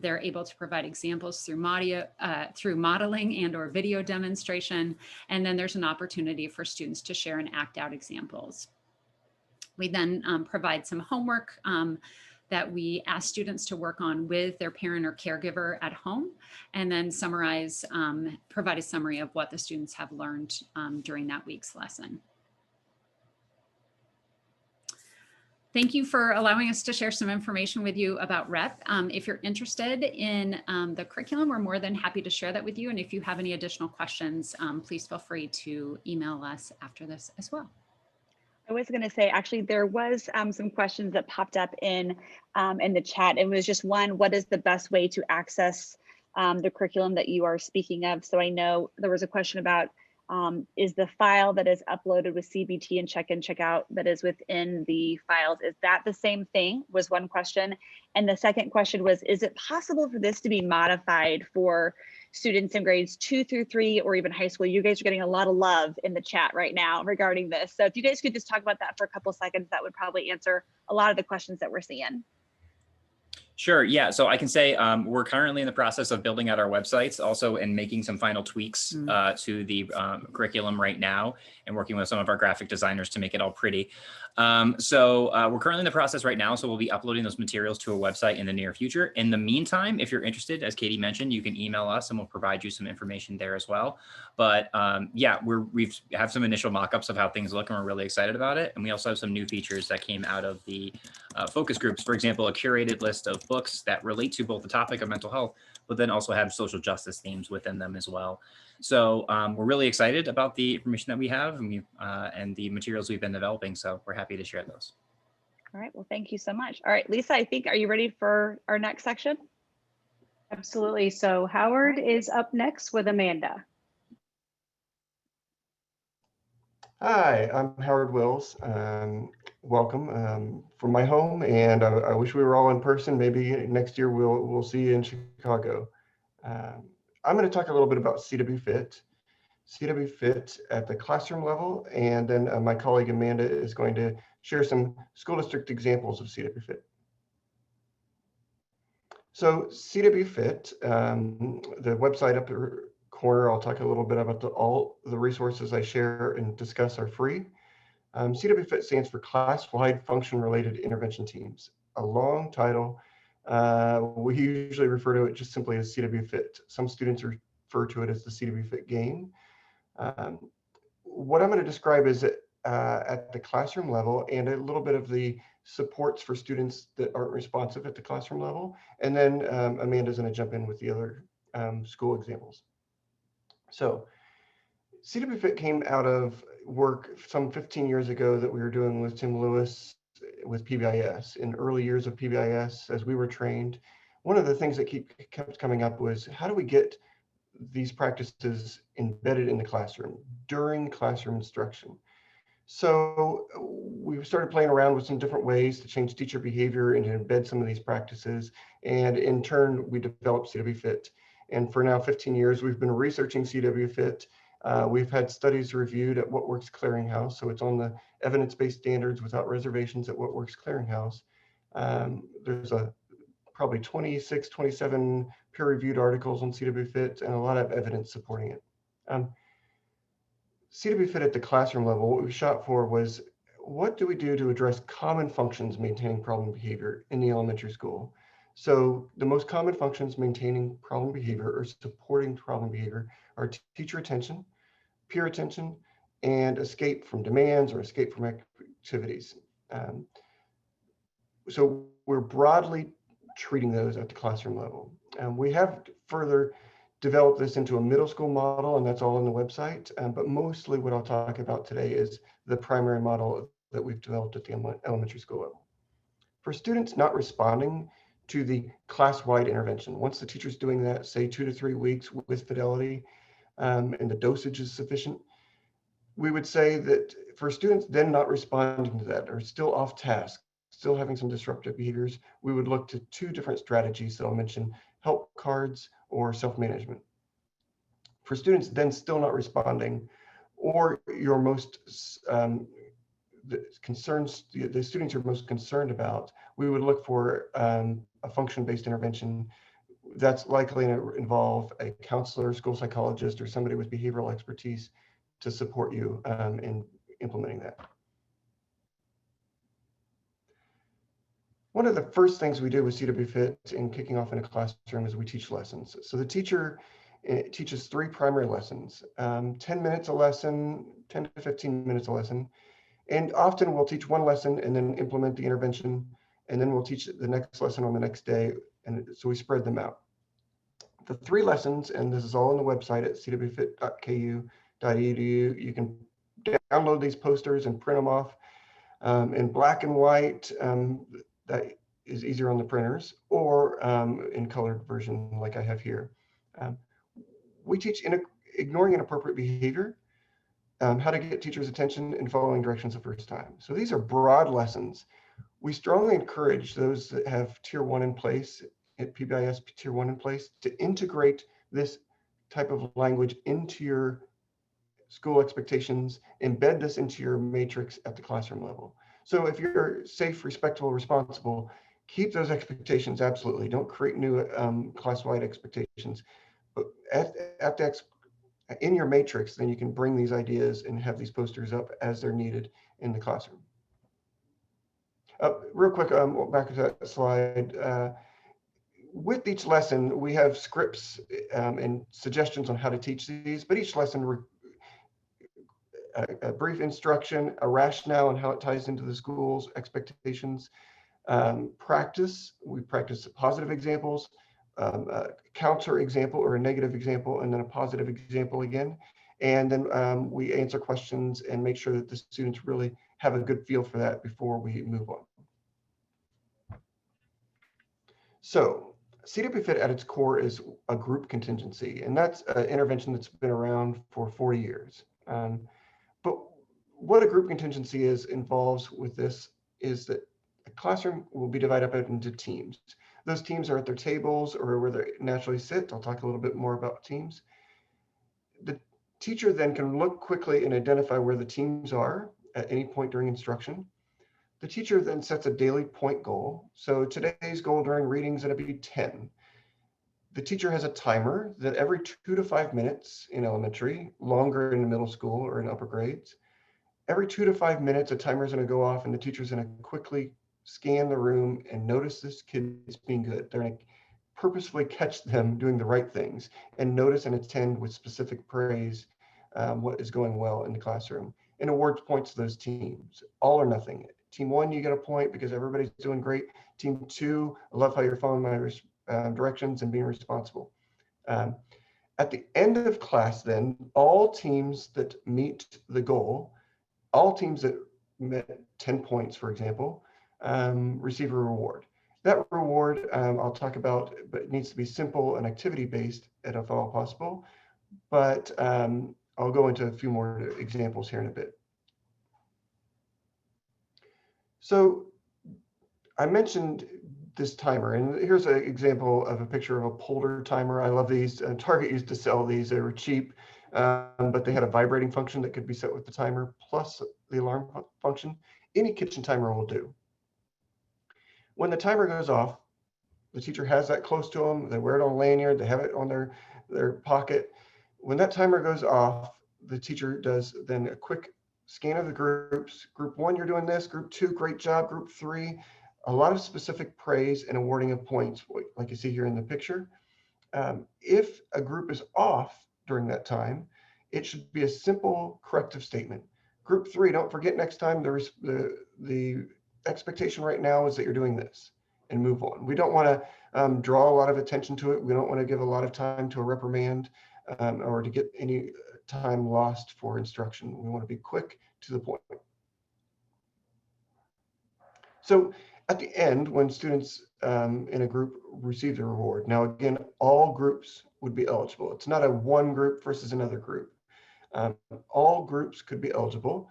They're able to provide examples through modeling and or video demonstration. And then there's an opportunity for students to share and act out examples. We then provide some homework that we ask students to work on with their parent or caregiver at home, and then provide a summary of what the students have learned during that week's lesson. Thank you for allowing us to share some information with you about REP. If you're interested in the curriculum, we're more than happy to share that with you. And if you have any additional questions, please feel free to email us after this as well. I was going to say, actually, there was some questions that popped up in the chat. It was just one, what is the best way to access the curriculum that you are speaking of? So I know there was a question about, is the file that is uploaded with CBT and check in, check out that is within the files, is that the same thing, was one question. And the second question was, is it possible for this to be modified for students in grades 2 through 3 or even high school? You guys are getting a lot of love in the chat right now regarding this. So if you guys could just talk about that for a couple seconds, that would probably answer a lot of the questions that we're seeing. Sure. Yeah. So I can say we're currently in the process of building out our websites also and making some final tweaks to the curriculum right now and working with some of our graphic designers to make it all pretty. So we're currently in the process right now. So we'll be uploading those materials to a website in the near future. In the meantime, if you're interested, as Katie mentioned, you can email us and we'll provide you some information there as well. But yeah, we have some initial mock-ups of how things look and we're really excited about it. And we also have some new features that came out of the focus groups. For example, a curated list of books that relate to both the topic of mental health, but then also have social justice themes within them as well. So we're really excited about the information that we have and the materials we've been developing. So we're happy to share those. All right, well, thank you so much. All right, Lisa, I think, are you ready for our next section? Absolutely. So Howard is up next with Amanda. Hi, I'm Howard Wills. Welcome from my home, and I wish we were all in person. Maybe next year we'll see you in Chicago. I'm going to talk a little bit about CW Fit at the classroom level, and then my colleague Amanda is going to share some school district examples of CW Fit. So CW Fit, the website up corner, I'll talk a little bit about all the resources I share and discuss are free. CW Fit stands for Class-Wide Function-Related Intervention Teams, a long title. We usually refer to it just simply as CW Fit. Some students refer to it as the CW Fit game. What I'm going to describe is at the classroom level and a little bit of the supports for students that aren't responsive at the classroom level. And then Amanda's going to jump in with the other school examples. So CW Fit came out of work some 15 years ago that we were doing with Tim Lewis with PBIS. In early years of PBIS, as we were trained, one of the things that kept coming up was, how do we get these practices embedded in the classroom during classroom instruction? So we started playing around with some different ways to change teacher behavior and to embed some of these practices. And in turn, we developed CW Fit. And for now 15 years, we've been researching CW Fit We've had studies reviewed at What Works Clearinghouse, so it's on the evidence-based standards without reservations at What Works Clearinghouse. There's probably 26, 27 peer-reviewed articles on CW Fit and a lot of evidence supporting it. CW Fit at the classroom level, what we shot for was, what do we do to address common functions maintaining problem behavior in the elementary school? So the most common functions maintaining problem behavior or supporting problem behavior are teacher attention, peer attention, and escape from demands or escape from activities. So we're broadly treating those at the classroom level. We have further developed this into a middle school model, and that's all on the website. But mostly what I'll talk about today is the primary model that we've developed at the elementary school level. For students not responding to the class-wide intervention, once the teacher's doing that, say 2 to 3 weeks with fidelity, and the dosage is sufficient, we would say that for students then not responding to that or still off task, still having some disruptive behaviors, we would look to 2 different strategies that I'll mention: help cards or self-management. For students then still not responding, or your most the concerns the students are most concerned about, we would look for a function-based intervention that's likely to involve a counselor, school psychologist, or somebody with behavioral expertise to support you in implementing that. One of the first things we do with CW Fit in kicking off in a classroom is we teach lessons. So the teacher teaches 3 primary lessons, 10 minutes a lesson, 10 to 15 minutes a lesson. And often we'll teach 1 lesson and then implement the intervention, and then we'll teach the next lesson on the next day. And so we spread them out. The 3 lessons, and this is all on the website at cwfit.ku.edu. You can download these posters and print them off in black and white. That is easier on the printers, or in colored version like I have here. We teach ignoring inappropriate behavior, how to get teachers' attention, and following directions the first time. So these are broad lessons. We strongly encourage those that have tier 1 in place, at PBIS tier 1 in place, to integrate this type of language into your school expectations, embed this into your matrix at the classroom level. So if you're safe, respectful, responsible, keep those expectations, absolutely. Don't create new class-wide expectations. But in your matrix, then you can bring these ideas and have these posters up as they're needed in the classroom. Real quick, back to that slide. With each lesson, we have scripts and suggestions on how to teach these, but each lesson a brief instruction, a rationale on how it ties into the school's expectations, practice. We practice positive examples, a counter example or a negative example, and then a positive example again. And then we answer questions and make sure that the students really have a good feel for that before we move on. So CW Fit at its core is a group contingency, and that's an intervention that's been around for 40 years. But what a group contingency involves with this is that a classroom will be divided up into teams. Those teams are at their tables or where they naturally sit. I'll talk a little bit more about teams. The teacher then can look quickly and identify where the teams are at any point during instruction. The teacher then sets a daily point goal. So today's goal during reading is going to be 10. The teacher has a timer that every 2 to 5 minutes in elementary, longer in middle school or in upper grades, every 2 to 5 minutes, a timer is going to go off and the teacher's going to quickly scan the room and notice this kid's being good. They're going to purposefully catch them doing the right things and notice and attend with specific praise what is going well in the classroom, and award points to those teams, all or nothing. Team 1, you get a point because everybody's doing great. Team 2, I love how you're following my directions and being responsible. At the end of class then, all teams that meet the goal, all teams that met 10 points, for example, receive a reward. That reward I'll talk about, but it needs to be simple and activity-based if at all possible. But I'll go into a few more examples here in a bit. So I mentioned this timer, and here's an example of a picture of a polder timer. I love these. Target used to sell these. They were cheap. but they had a vibrating function that could be set with the timer plus the alarm function. Any kitchen timer will do. When the timer goes off, the teacher has that close to them. They wear it on a lanyard. They have it on their pocket. When that timer goes off, the teacher does then a quick scan of the groups. Group 1, you're doing this. Group 2, great job. Group 3, a lot of specific praise and awarding of points, like you see here in the picture. If a group is off during that time, it should be a simple corrective statement. Group 3, don't forget next time the expectation right now is that you're doing this, and move on. We don't want to draw a lot of attention to it. We don't want to give a lot of time to a reprimand or to get any time lost for instruction. We want to be quick to the point. So at the end, when students in a group receive the reward, now again, all groups would be eligible. It's not a one group versus another group. All groups could be eligible.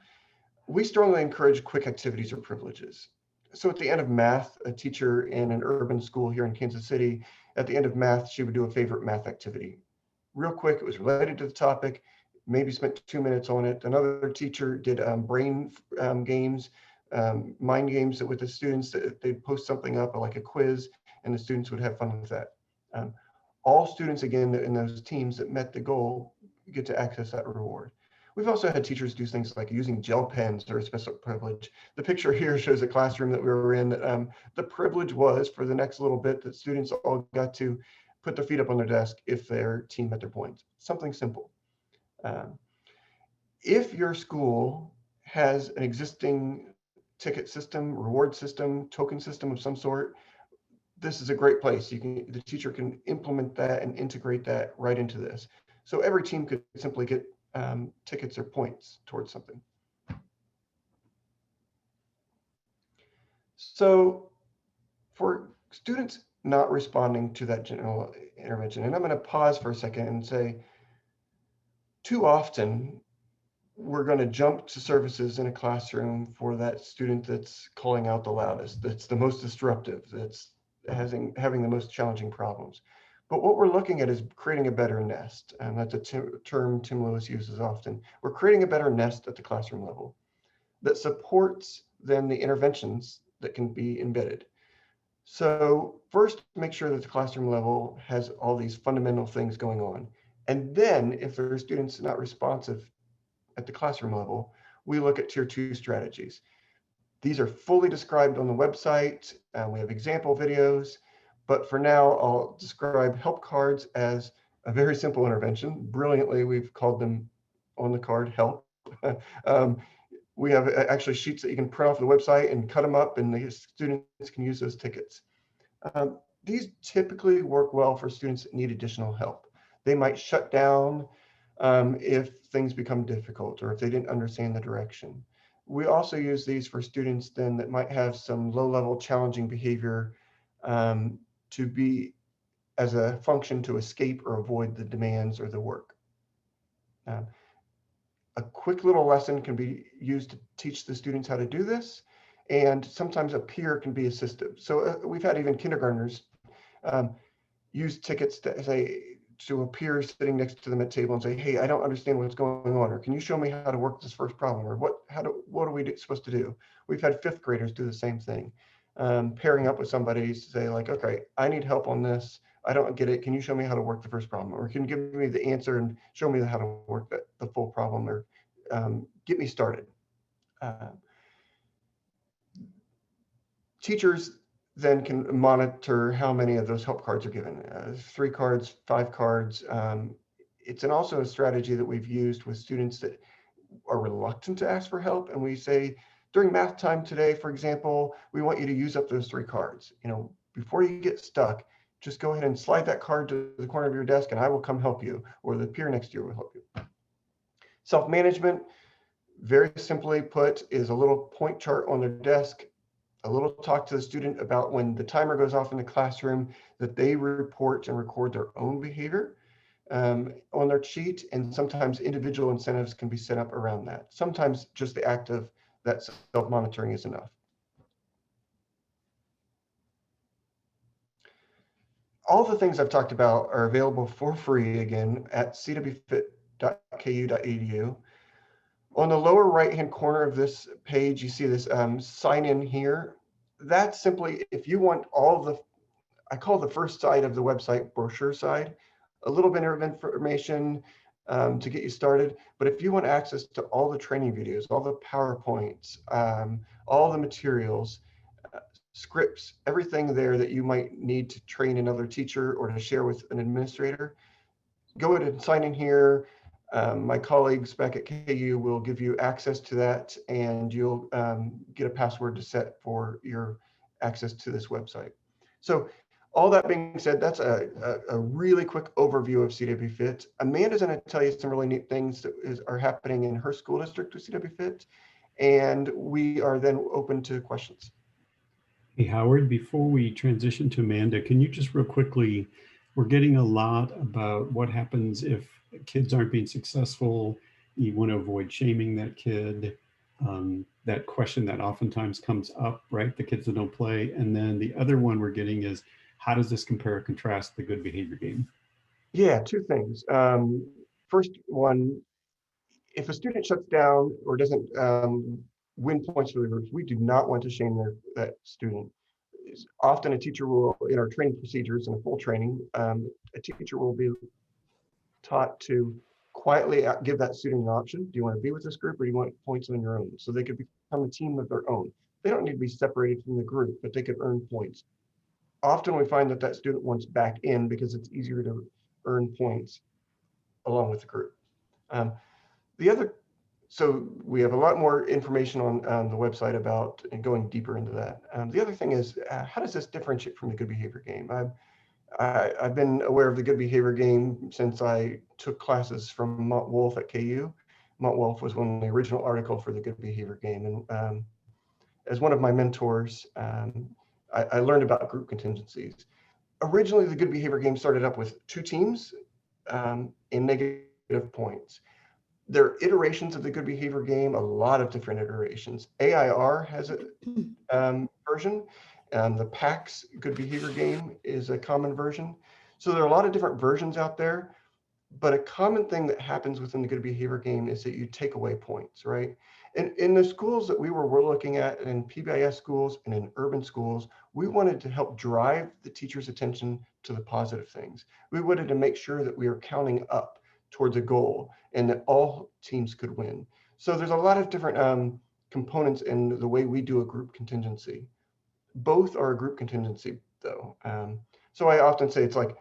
We strongly encourage quick activities or privileges. So at the end of math, a teacher in an urban school here in Kansas City, at the end of math, she would do a favorite math activity. Real quick, it was related to the topic, maybe spent 2 minutes on it. Another teacher did brain games, mind games with the students. They'd post something up like a quiz, and the students would have fun with that. All students, again, in those teams that met the goal get to access that reward. We've also had teachers do things like using gel pens or a special privilege. The picture here shows a classroom that we were in. The privilege was for the next little bit that students all got to put their feet up on their desk if their team met their points. Something simple. If your school has an existing ticket system, reward system, token system of some sort, this is a great place. The teacher can implement that and integrate that right into this. So every team could simply get tickets or points towards something. So for students not responding to that general intervention, and I'm going to pause for a second and say, too often we're going to jump to services in a classroom for that student that's calling out the loudest, that's the most disruptive, that's having the most challenging problems. But what we're looking at is creating a better nest, and that's a term Tim Lewis uses often. We're creating a better nest at the classroom level that supports then the interventions that can be embedded. So first, make sure that the classroom level has all these fundamental things going on. And then if there are students not responsive at the classroom level, we look at tier 2 strategies. These are fully described on the website. We have example videos. But for now, I'll describe help cards as a very simple intervention. Brilliantly, we've called them on the card help. We have actually sheets that you can print off the website and cut them up, and the students can use those tickets. These typically work well for students that need additional help. They might shut down if things become difficult or if they didn't understand the direction. We also use these for students then that might have some low-level challenging behavior to be as a function to escape or avoid the demands or the work. A quick little lesson can be used to teach the students how to do this, and sometimes a peer can be assistive. So we've had even kindergartners use tickets to say to a peer sitting next to them at table and say, hey, I don't understand what's going on, or can you show me how to work this first problem, or what are we supposed to do? We've had 5th graders do the same thing. Pairing up with somebody to say like, okay, I need help on this. I don't get it. Can you show me how to work the first problem? Or can you give me the answer and show me how to work the full problem, or get me started. Teachers then can monitor how many of those help cards are given. 3 cards, 5 cards. It's also a strategy that we've used with students that are reluctant to ask for help. And we say, during math time today, for example, we want you to use up those 3 cards. Before you get stuck, just go ahead and slide that card to the corner of your desk and I will come help you, or the peer next to you will help you. Self-management, very simply put, is a little point chart on their desk, a little talk to the student about when the timer goes off in the classroom, that they report and record their own behavior on their sheet, and sometimes individual incentives can be set up around that. Sometimes just the act of that self-monitoring is enough. All the things I've talked about are available for free again at cwfit.org. cdbfit.ku.edu. On the lower right-hand corner of this page, you see this sign in here. That's simply if you want all the, I call the first side of the website brochure side, a little bit of information to get you started. But if you want access to all the training videos, all the PowerPoints, all the materials, scripts, everything there that you might need to train another teacher or to share with an administrator, go ahead and sign in here. My colleagues back at KU will give you access to that, and you'll get a password to set for your access to this website. So all that being said, that's a really quick overview of CW Fit. Amanda's going to tell you some really neat things that are happening in her school district with CW Fit, and we are then open to questions. Hey, Howard, before we transition to Amanda, can you just real quickly, we're getting a lot about what happens if kids aren't being successful. You want to avoid shaming that kid. That question that oftentimes comes up, right? The kids that don't play. And then the other one we're getting is, how does this compare or contrast the good behavior game? Yeah, two things. First one, if a student shuts down or doesn't win points for the groups, we do not want to shame that student. Often a teacher will, in our training procedures and a full training, a teacher will be taught to quietly give that student an option. Do you want to be with this group or do you want points on your own? So they could become a team of their own. They don't need to be separated from the group, but they could earn points. Often we find that student wants back in because it's easier to earn points along with the group. So we have a lot more information on the website about and going deeper into that. The other thing is, how does this differentiate from the good behavior game? I've been aware of the good behavior game since I took classes from Mont Wolf at KU. Mont Wolf was one of the original article for the good behavior game. And as one of my mentors, I learned about group contingencies. Originally, the good behavior game started up with 2 teams in negative points. There are iterations of the good behavior game, a lot of different iterations. AIR has a version. The PAX good behavior game is a common version. So there are a lot of different versions out there, but a common thing that happens within the good behavior game is that you take away points, right? And in the schools that we were looking at, in PBIS schools and in urban schools, we wanted to help drive the teacher's attention to the positive things. We wanted to make sure that we are counting up towards a goal and that all teams could win. So there's a lot of different components in the way we do a group contingency. Both are a group contingency though. So I often say it's like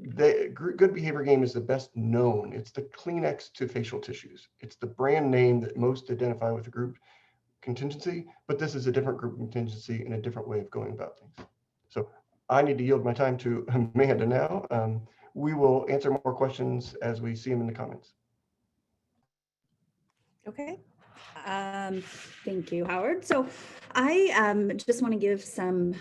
the good behavior game is the best known. It's the Kleenex to facial tissues. It's the brand name that most identify with a group contingency, but this is a different group contingency and a different way of going about things. So I need to yield my time to Amanda now. We will answer more questions as we see them in the comments. Okay. Thank you, Howard. So I just want to give some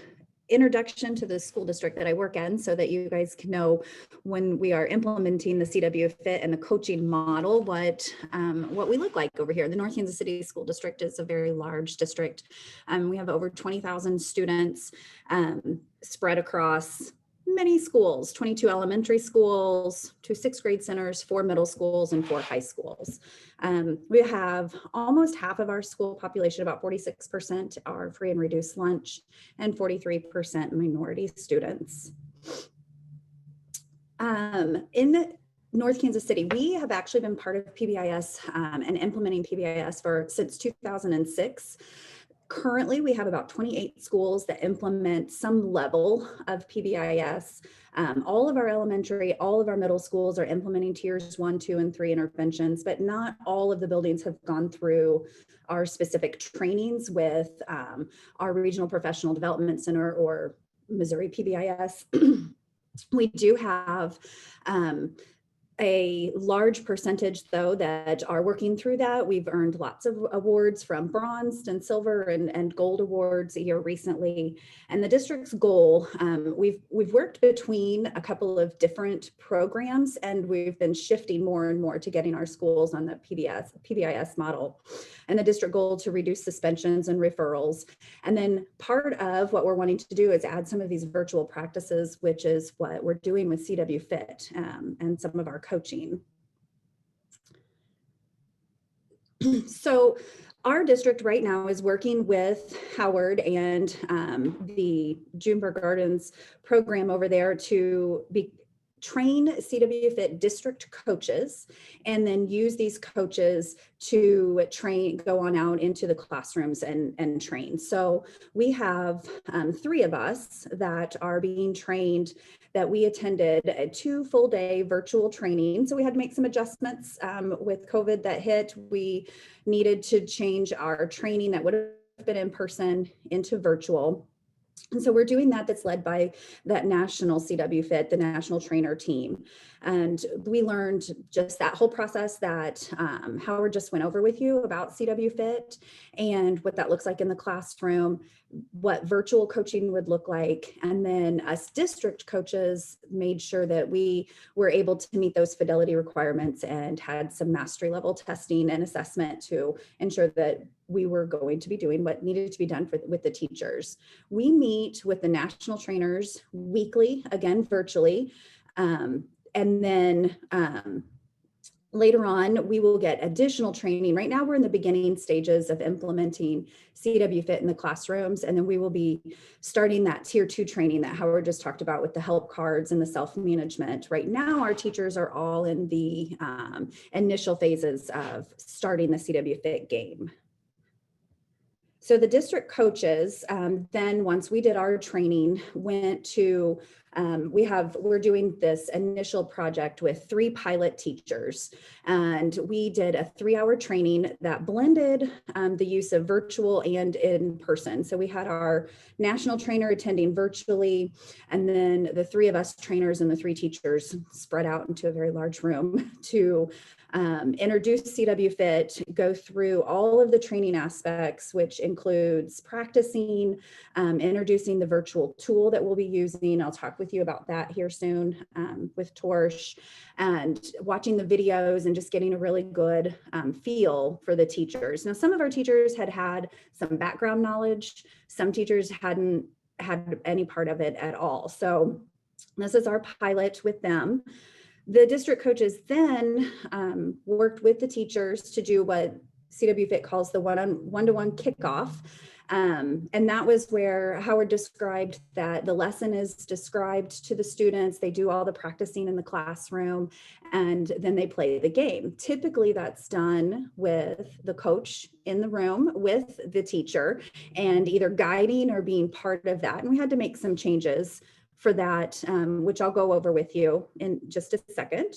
introduction to the school district that I work in so that you guys can know when we are implementing the CW Fit and the coaching model, what we look like over here. The North Kansas City School District is a very large district. We have over 20,000 students spread across many schools, 22 elementary schools, 2 6th grade centers, 4 middle schools, and 4 high schools. We have almost half of our school population, about 46% are free and reduced lunch, and 43% minority students. In North Kansas City, we have actually been part of PBIS and implementing PBIS since 2006. Currently, we have about 28 schools that implement some level of PBIS. All of our elementary, all of our middle schools are implementing tiers 1, 2, and 3 interventions, but not all of the buildings have gone through our specific trainings with our Regional Professional Development Center or Missouri PBIS. We do have a large percentage, though, that are working through that. We've earned lots of awards, from bronze and silver and gold awards here recently. And the district's goal, we've worked between a couple of different programs, and we've been shifting more and more to getting our schools on the PBIS model. And the district goal to reduce suspensions and referrals. And then part of what we're wanting to do is add some of these virtual practices, which is what we're doing with CW Fit and some of our coaching. So our district right now is working with Howard and the Junebird Gardens program over there to train CW Fit district coaches, and then use these coaches to go on out into the classrooms and train. So we have 3 of us that are being trained, that we attended a 2 full-day virtual training. So we had to make some adjustments with COVID that hit. We needed to change our training that would have been in person into virtual. And so we're doing that. That's led by that national CW Fit, the national trainer team. And we learned just that whole process that Howard just went over with you about CW Fit and what that looks like in the classroom, what virtual coaching would look like. And then us district coaches made sure that we were able to meet those fidelity requirements and had some mastery level testing and assessment to ensure that we were going to be doing what needed to be done with the teachers. We meet with the national trainers weekly, again, virtually. And then later on, we will get additional training. Right now, we're in the beginning stages of implementing CW Fit in the classrooms, and then we will be starting that tier 2 training that Howard just talked about with the help cards and the self-management. Right now, our teachers are all in the initial phases of starting the CW Fit game. So the district coaches, then once we did our training, went to, we're doing this initial project with 3 pilot teachers. And we did a 3-hour training that blended the use of virtual and in person. So we had our national trainer attending virtually, and then the 3 of us trainers and the 3 teachers spread out into a very large room to introduce CW Fit, go through all of the training aspects, which includes practicing, introducing the virtual tool that we'll be using. I'll talk with you about that here soon with Torsh, and watching the videos and just getting a really good feel for the teachers. Now, some of our teachers had some background knowledge. Some teachers hadn't had any part of it at all. So this is our pilot with them. The district coaches then worked with the teachers to do what CW Fit calls the one-to-one kickoff. And that was where Howard described that the lesson is described to the students. They do all the practicing in the classroom, and then they play the game. Typically that's done with the coach in the room with the teacher and either guiding or being part of that. And we had to make some changes for that, which I'll go over with you in just a second.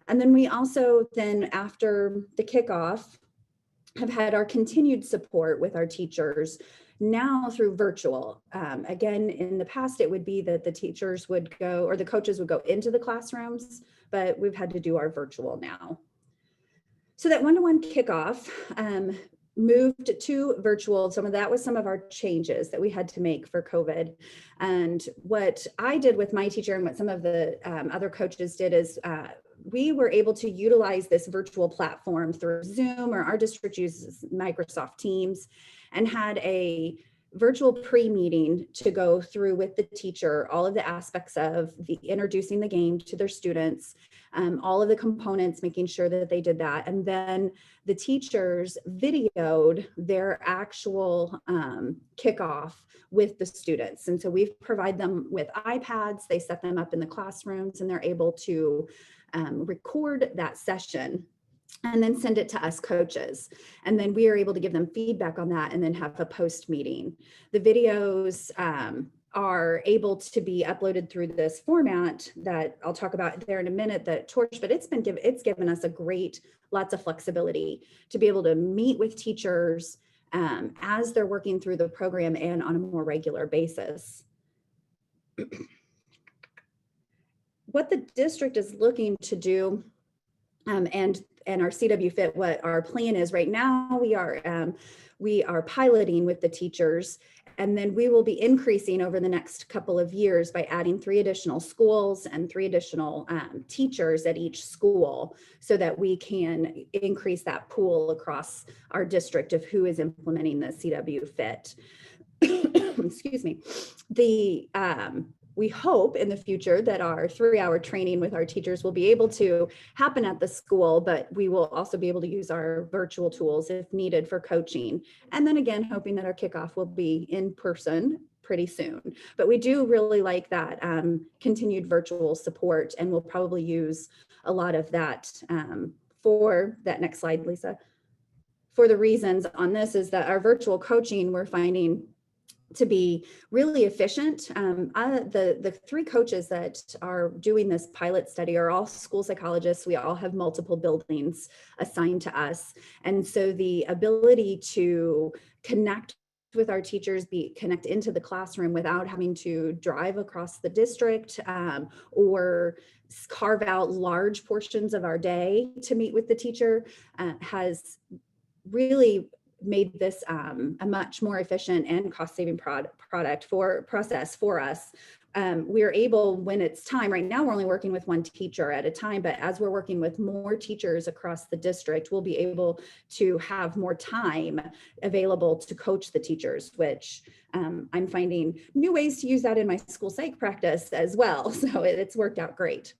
And then we also then, after the kickoff, have had our continued support with our teachers now through virtual. Again, in the past, it would be that the teachers would go, or the coaches would go into the classrooms, but we've had to do our virtual now. So that one-to-one kickoff moved to virtual. Some of that was some of our changes that we had to make for COVID. And what I did with my teacher and what some of the other coaches did is we were able to utilize this virtual platform through Zoom, or our district uses Microsoft Teams, and had a virtual pre-meeting to go through with the teacher all of the aspects of introducing the game to their students, all of the components, making sure that they did that. And then the teachers videoed their actual kickoff with the students. And so we've provided them with iPads, they set them up in the classrooms, and they're able to record that session and then send it to us coaches. And then we are able to give them feedback on that and then have a post meeting. The videos are able to be uploaded through this format that I'll talk about there in a minute, that Torch, but it's given us lots of flexibility to be able to meet with teachers as they're working through the program and on a more regular basis. What the district is looking to do, and our CW Fit, what our plan is right now, we are piloting with the teachers, and then we will be increasing over the next couple of years by adding 3 additional schools and 3 additional teachers at each school, so that we can increase that pool across our district of who is implementing the CW Fit. Excuse me. we hope in the future that our 3-hour training with our teachers will be able to happen at the school, but we will also be able to use our virtual tools if needed for coaching. And then again, hoping that our kickoff will be in person pretty soon. But we do really like that continued virtual support, and we'll probably use a lot of that for that next slide, Lisa. For the reasons on this is that our virtual coaching, we're finding to be really efficient. The 3 coaches that are doing this pilot study are all school psychologists. We all have multiple buildings assigned to us. And so the ability to connect with our teachers, connect into the classroom without having to drive across the district or carve out large portions of our day to meet with the teacher has really made this a much more efficient and cost-saving process for us. We are able, when it's time, right now we're only working with 1 teacher at a time, but as we're working with more teachers across the district, we'll be able to have more time available to coach the teachers, which I'm finding new ways to use that in my school psych practice as well. So it's worked out great.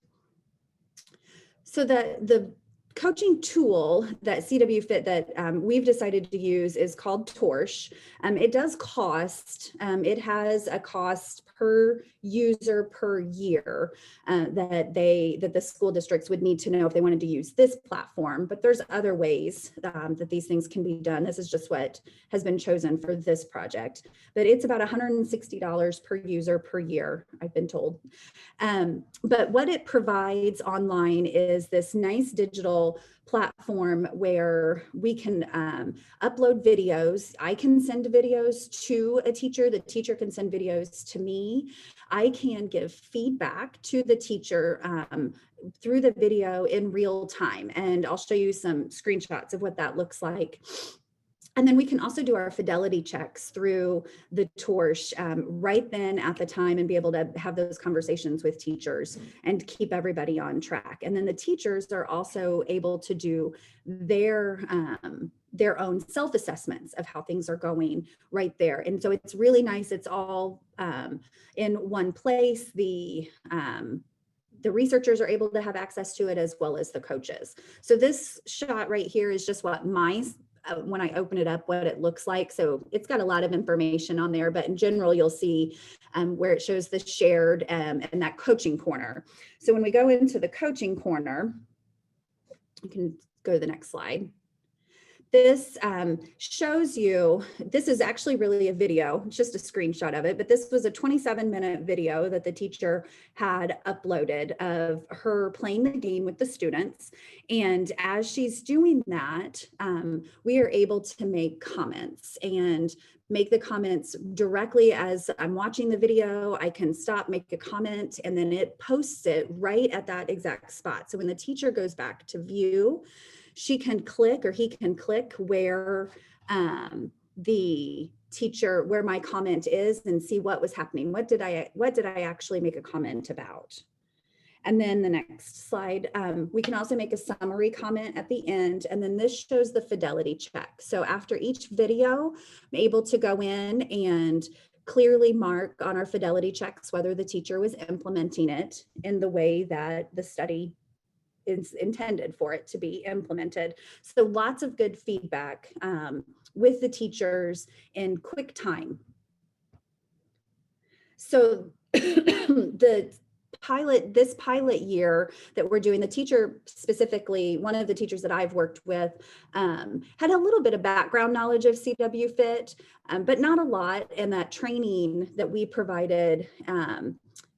So the coaching tool that CW Fit that we've decided to use is called Torch. It does cost, it has a cost per user per year that the school districts would need to know if they wanted to use this platform, but there's other ways that these things can be done. This is just what has been chosen for this project, but it's about $160 per user per year, I've been told. But what it provides online is this nice digital platform where we can upload videos. I can send videos to a teacher. The teacher can send videos to me. I can give feedback to the teacher through the video in real time. And I'll show you some screenshots of what that looks like. And then we can also do our fidelity checks through the Torch right then at the time and be able to have those conversations with teachers and keep everybody on track. And then the teachers are also able to do their own self-assessments of how things are going right there. And so it's really nice. It's all in one place. The researchers are able to have access to it as well as the coaches. So this shot right here is just what when I open it up, what it looks like. So it's got a lot of information on there, but in general, you'll see where it shows the shared and that coaching corner. So when we go into the coaching corner, you can go to the next slide. This shows you, this is actually really a video, it's just a screenshot of it, but this was a 27-minute video that the teacher had uploaded of her playing the game with the students. And as she's doing that, we are able to make comments and make the comments directly as I'm watching the video. I can stop, make a comment, and then it posts it right at that exact spot. So when the teacher goes back to view, she can click or he can click where the teacher, where my comment is and see what was happening. What did I actually make a comment about? And then the next slide, we can also make a summary comment at the end. And then this shows the fidelity check. So after each video, I'm able to go in and clearly mark on our fidelity checks whether the teacher was implementing it in the way that the study is intended for it to be implemented. So lots of good feedback with the teachers in quick time. So this pilot year that we're doing, the teacher specifically, one of the teachers that I've worked with had a little bit of background knowledge of CW Fit, but not a lot. And that training that we provided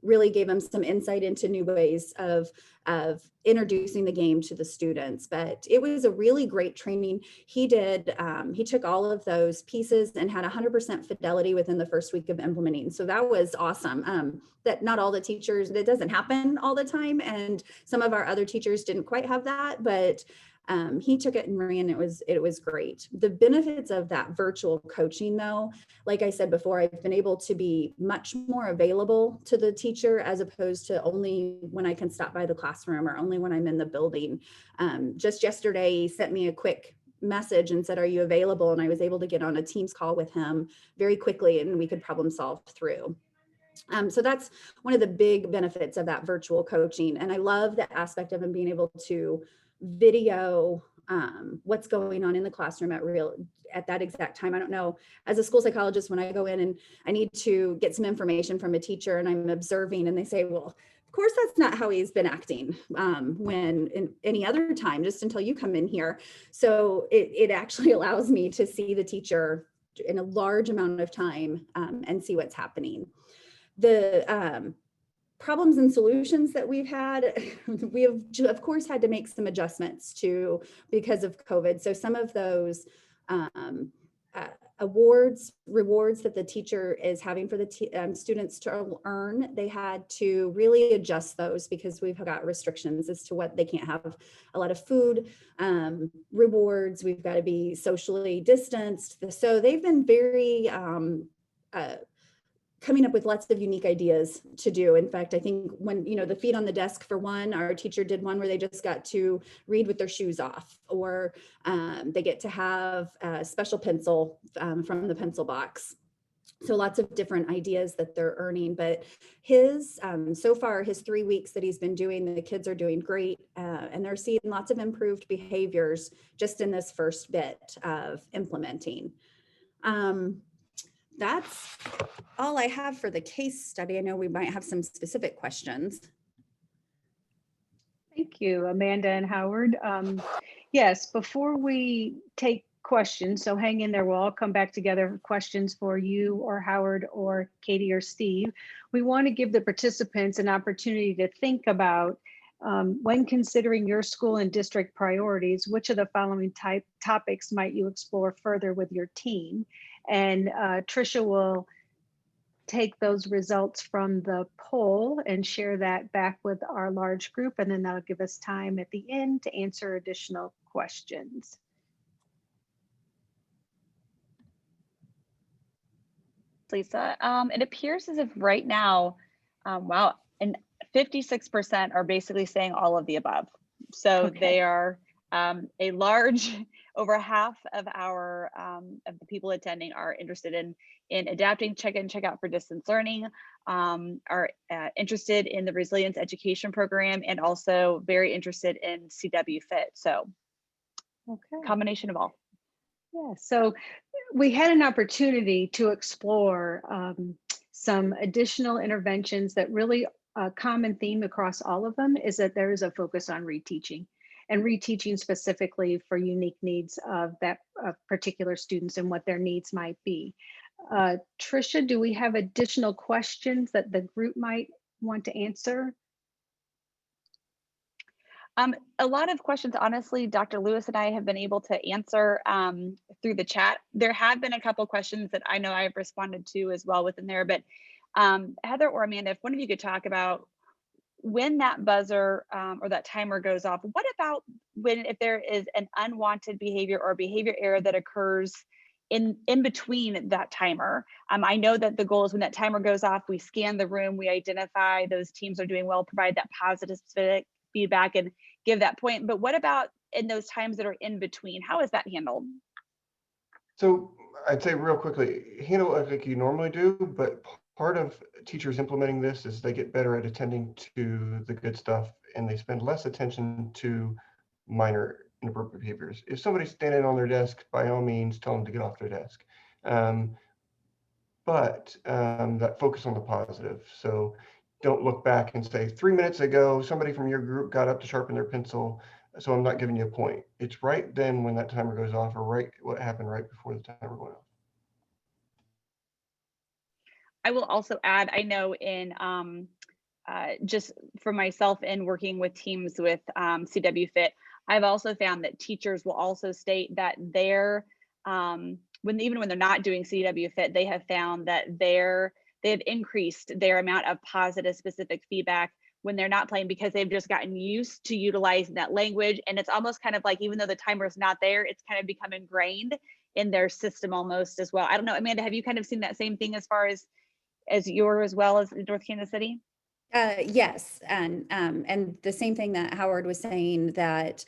really gave him some insight into new ways of introducing the game to the students. But it was a really great training. He took all of those pieces and had 100% fidelity within the first week of implementing. So that was awesome. That not all the teachers, that doesn't happen all the time. And some of our other teachers didn't quite have that, but he took it and ran. It was great. The benefits of that virtual coaching, though, like I said before, I've been able to be much more available to the teacher as opposed to only when I can stop by the classroom or only when I'm in the building. Just yesterday, he sent me a quick message and said, "Are you available?" And I was able to get on a Teams call with him very quickly, and we could problem solve through. So that's one of the big benefits of that virtual coaching. And I love the aspect of them being able to video what's going on in the classroom at that exact time. I don't know, as a school psychologist, when I go in and I need to get some information from a teacher and I'm observing and they say, well, of course, that's not how he's been acting when in any other time, just until you come in here. So it actually allows me to see the teacher in a large amount of time and see what's happening. The problems and solutions that we've had, we have, of course, had to make some adjustments to because of COVID. So some of those rewards that the teacher is having for the students to earn, they had to really adjust those because we've got restrictions as to what they can't have a lot of food rewards. We've got to be socially distanced. So they've been very coming up with lots of unique ideas to do. In fact, I think when, the feet on the desk for one, our teacher did one where they just got to read with their shoes off, or they get to have a special pencil from the pencil box. So lots of different ideas that they're earning, but so far, his 3 weeks that he's been doing, the kids are doing great and they're seeing lots of improved behaviors just in this first bit of implementing. That's all I have for the case study. I know we might have some specific questions. Thank you, Amanda and Howard. Yes, before we take questions, so hang in there, we'll all come back together for questions for you or Howard or Katie or Steve. We want to give the participants an opportunity to think about when considering your school and district priorities, which of the following topics might you explore further with your team? And Tricia will take those results from the poll and share that back with our large group, and then that'll give us time at the end to answer additional questions. Lisa, it appears as if right now, wow, and 56% are basically saying all of the above. So Okay. they are a large, over half of our of the people attending are interested in adapting check-in, check-out for distance learning, are interested in the resilience education program, and also very interested in CW Fit. So Okay. combination of all. Yeah, so we had an opportunity to explore some additional interventions that really a common theme across all of them is that there is a focus on reteaching, and reteaching specifically for unique needs of that particular students and what their needs might be. Tricia, do we have additional questions that the group might want to answer? A lot of questions, honestly, Dr. Lewis and I have been able to answer through the chat. There have been a couple questions that I know I've responded to as well within there, but Heather or Amanda, if one of you could talk about when that buzzer or that timer goes off, what about if there is an unwanted behavior or behavior error that occurs in between that timer? I know that the goal is when that timer goes off, we scan the room, we identify those teams are doing well, provide that positive feedback and give that point. But what about in those times that are in between? How is that handled? So I'd say real quickly, handle it like you normally do, but part of teachers implementing this is they get better at attending to the good stuff and they spend less attention to minor inappropriate behaviors. If somebody's standing on their desk, by all means, tell them to get off their desk. But that focus on the positive. So don't look back and say, 3 minutes ago, somebody from your group got up to sharpen their pencil, so I'm not giving you a point. It's right then when that timer goes off, or right what happened right before the timer went off. I will also add, I know in just for myself in working with teams with CW Fit, I've also found that teachers will also state that they're, even when they're not doing CW Fit, they have found that they have increased their amount of positive specific feedback when they're not playing, because they've just gotten used to utilizing that language. And it's almost kind of like, even though the timer is not there, it's kind of become ingrained in their system almost as well. I don't know, Amanda, have you kind of seen that same thing as far as you as well as North Kansas City? Yes, and the same thing that Howard was saying, that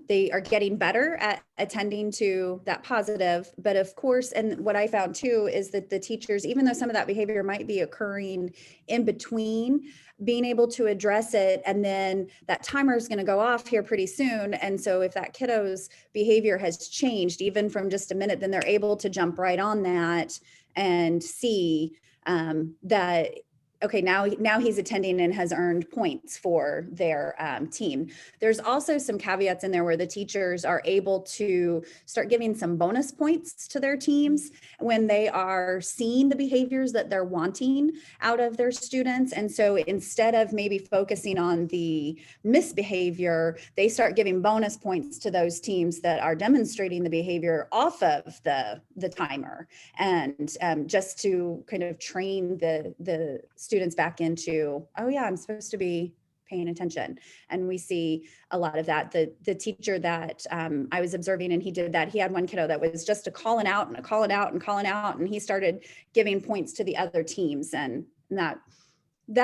they are getting better at attending to that positive. But of course, and what I found too is that the teachers, even though some of that behavior might be occurring in between, being able to address it, and then that timer is going to go off here pretty soon. And so if that kiddo's behavior has changed even from just a minute, then they're able to jump right on that and see that, okay, now he's attending and has earned points for their team. There's also some caveats in there where the teachers are able to start giving some bonus points to their teams when they are seeing the behaviors that they're wanting out of their students. And so instead of maybe focusing on the misbehavior, they start giving bonus points to those teams that are demonstrating the behavior off of the timer, and just to kind of train the students back into, oh yeah, I'm supposed to be paying attention. And we see a lot of that. The teacher that I was observing, and he did that, he had one kiddo that was just a calling out and a calling out and calling out, and he started giving points to the other teams, and that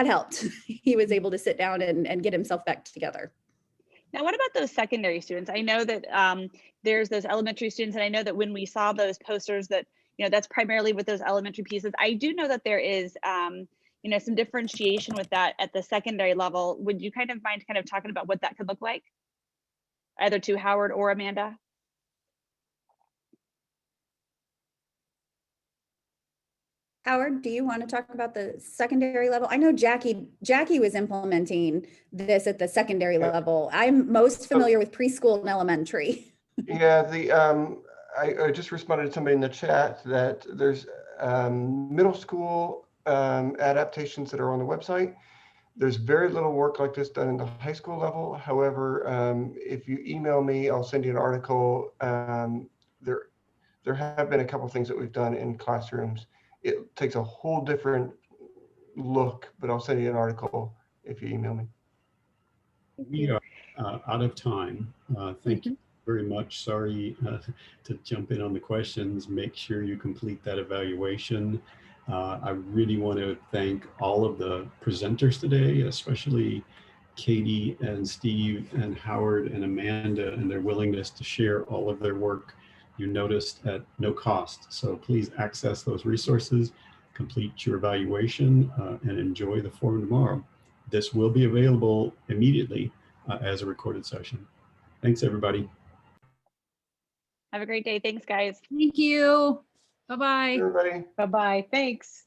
helped. He was able to sit down and get himself back together. Now, what about those secondary students? I know that there's those elementary students, and I know that when we saw those posters that, that's primarily with those elementary pieces. I do know that there is, some differentiation with that at the secondary level. Would you kind of mind talking about what that could look like? Either to Howard or Amanda? Howard, do you want to talk about the secondary level? I know Jackie was implementing this at the secondary level. I'm most familiar with preschool and elementary. Yeah, I just responded to somebody in the chat that there's middle school adaptations that are on the website. There's very little work like this done in the high school level. However, if you email me, I'll send you an article. There have been a couple of things that we've done in classrooms. It takes a whole different look, but I'll send you an article if you email me. We are out of time. Thank you very much. Sorry to jump in on the questions. Make sure you complete that evaluation. I really want to thank all of the presenters today, especially Katie and Steve and Howard and Amanda, and their willingness to share all of their work you noticed at no cost. So please access those resources, complete your evaluation, and enjoy the forum tomorrow. This will be available immediately as a recorded session. Thanks, everybody. Have a great day. Thanks, guys. Thank you. Bye-bye. Everybody. Bye-bye. Thanks.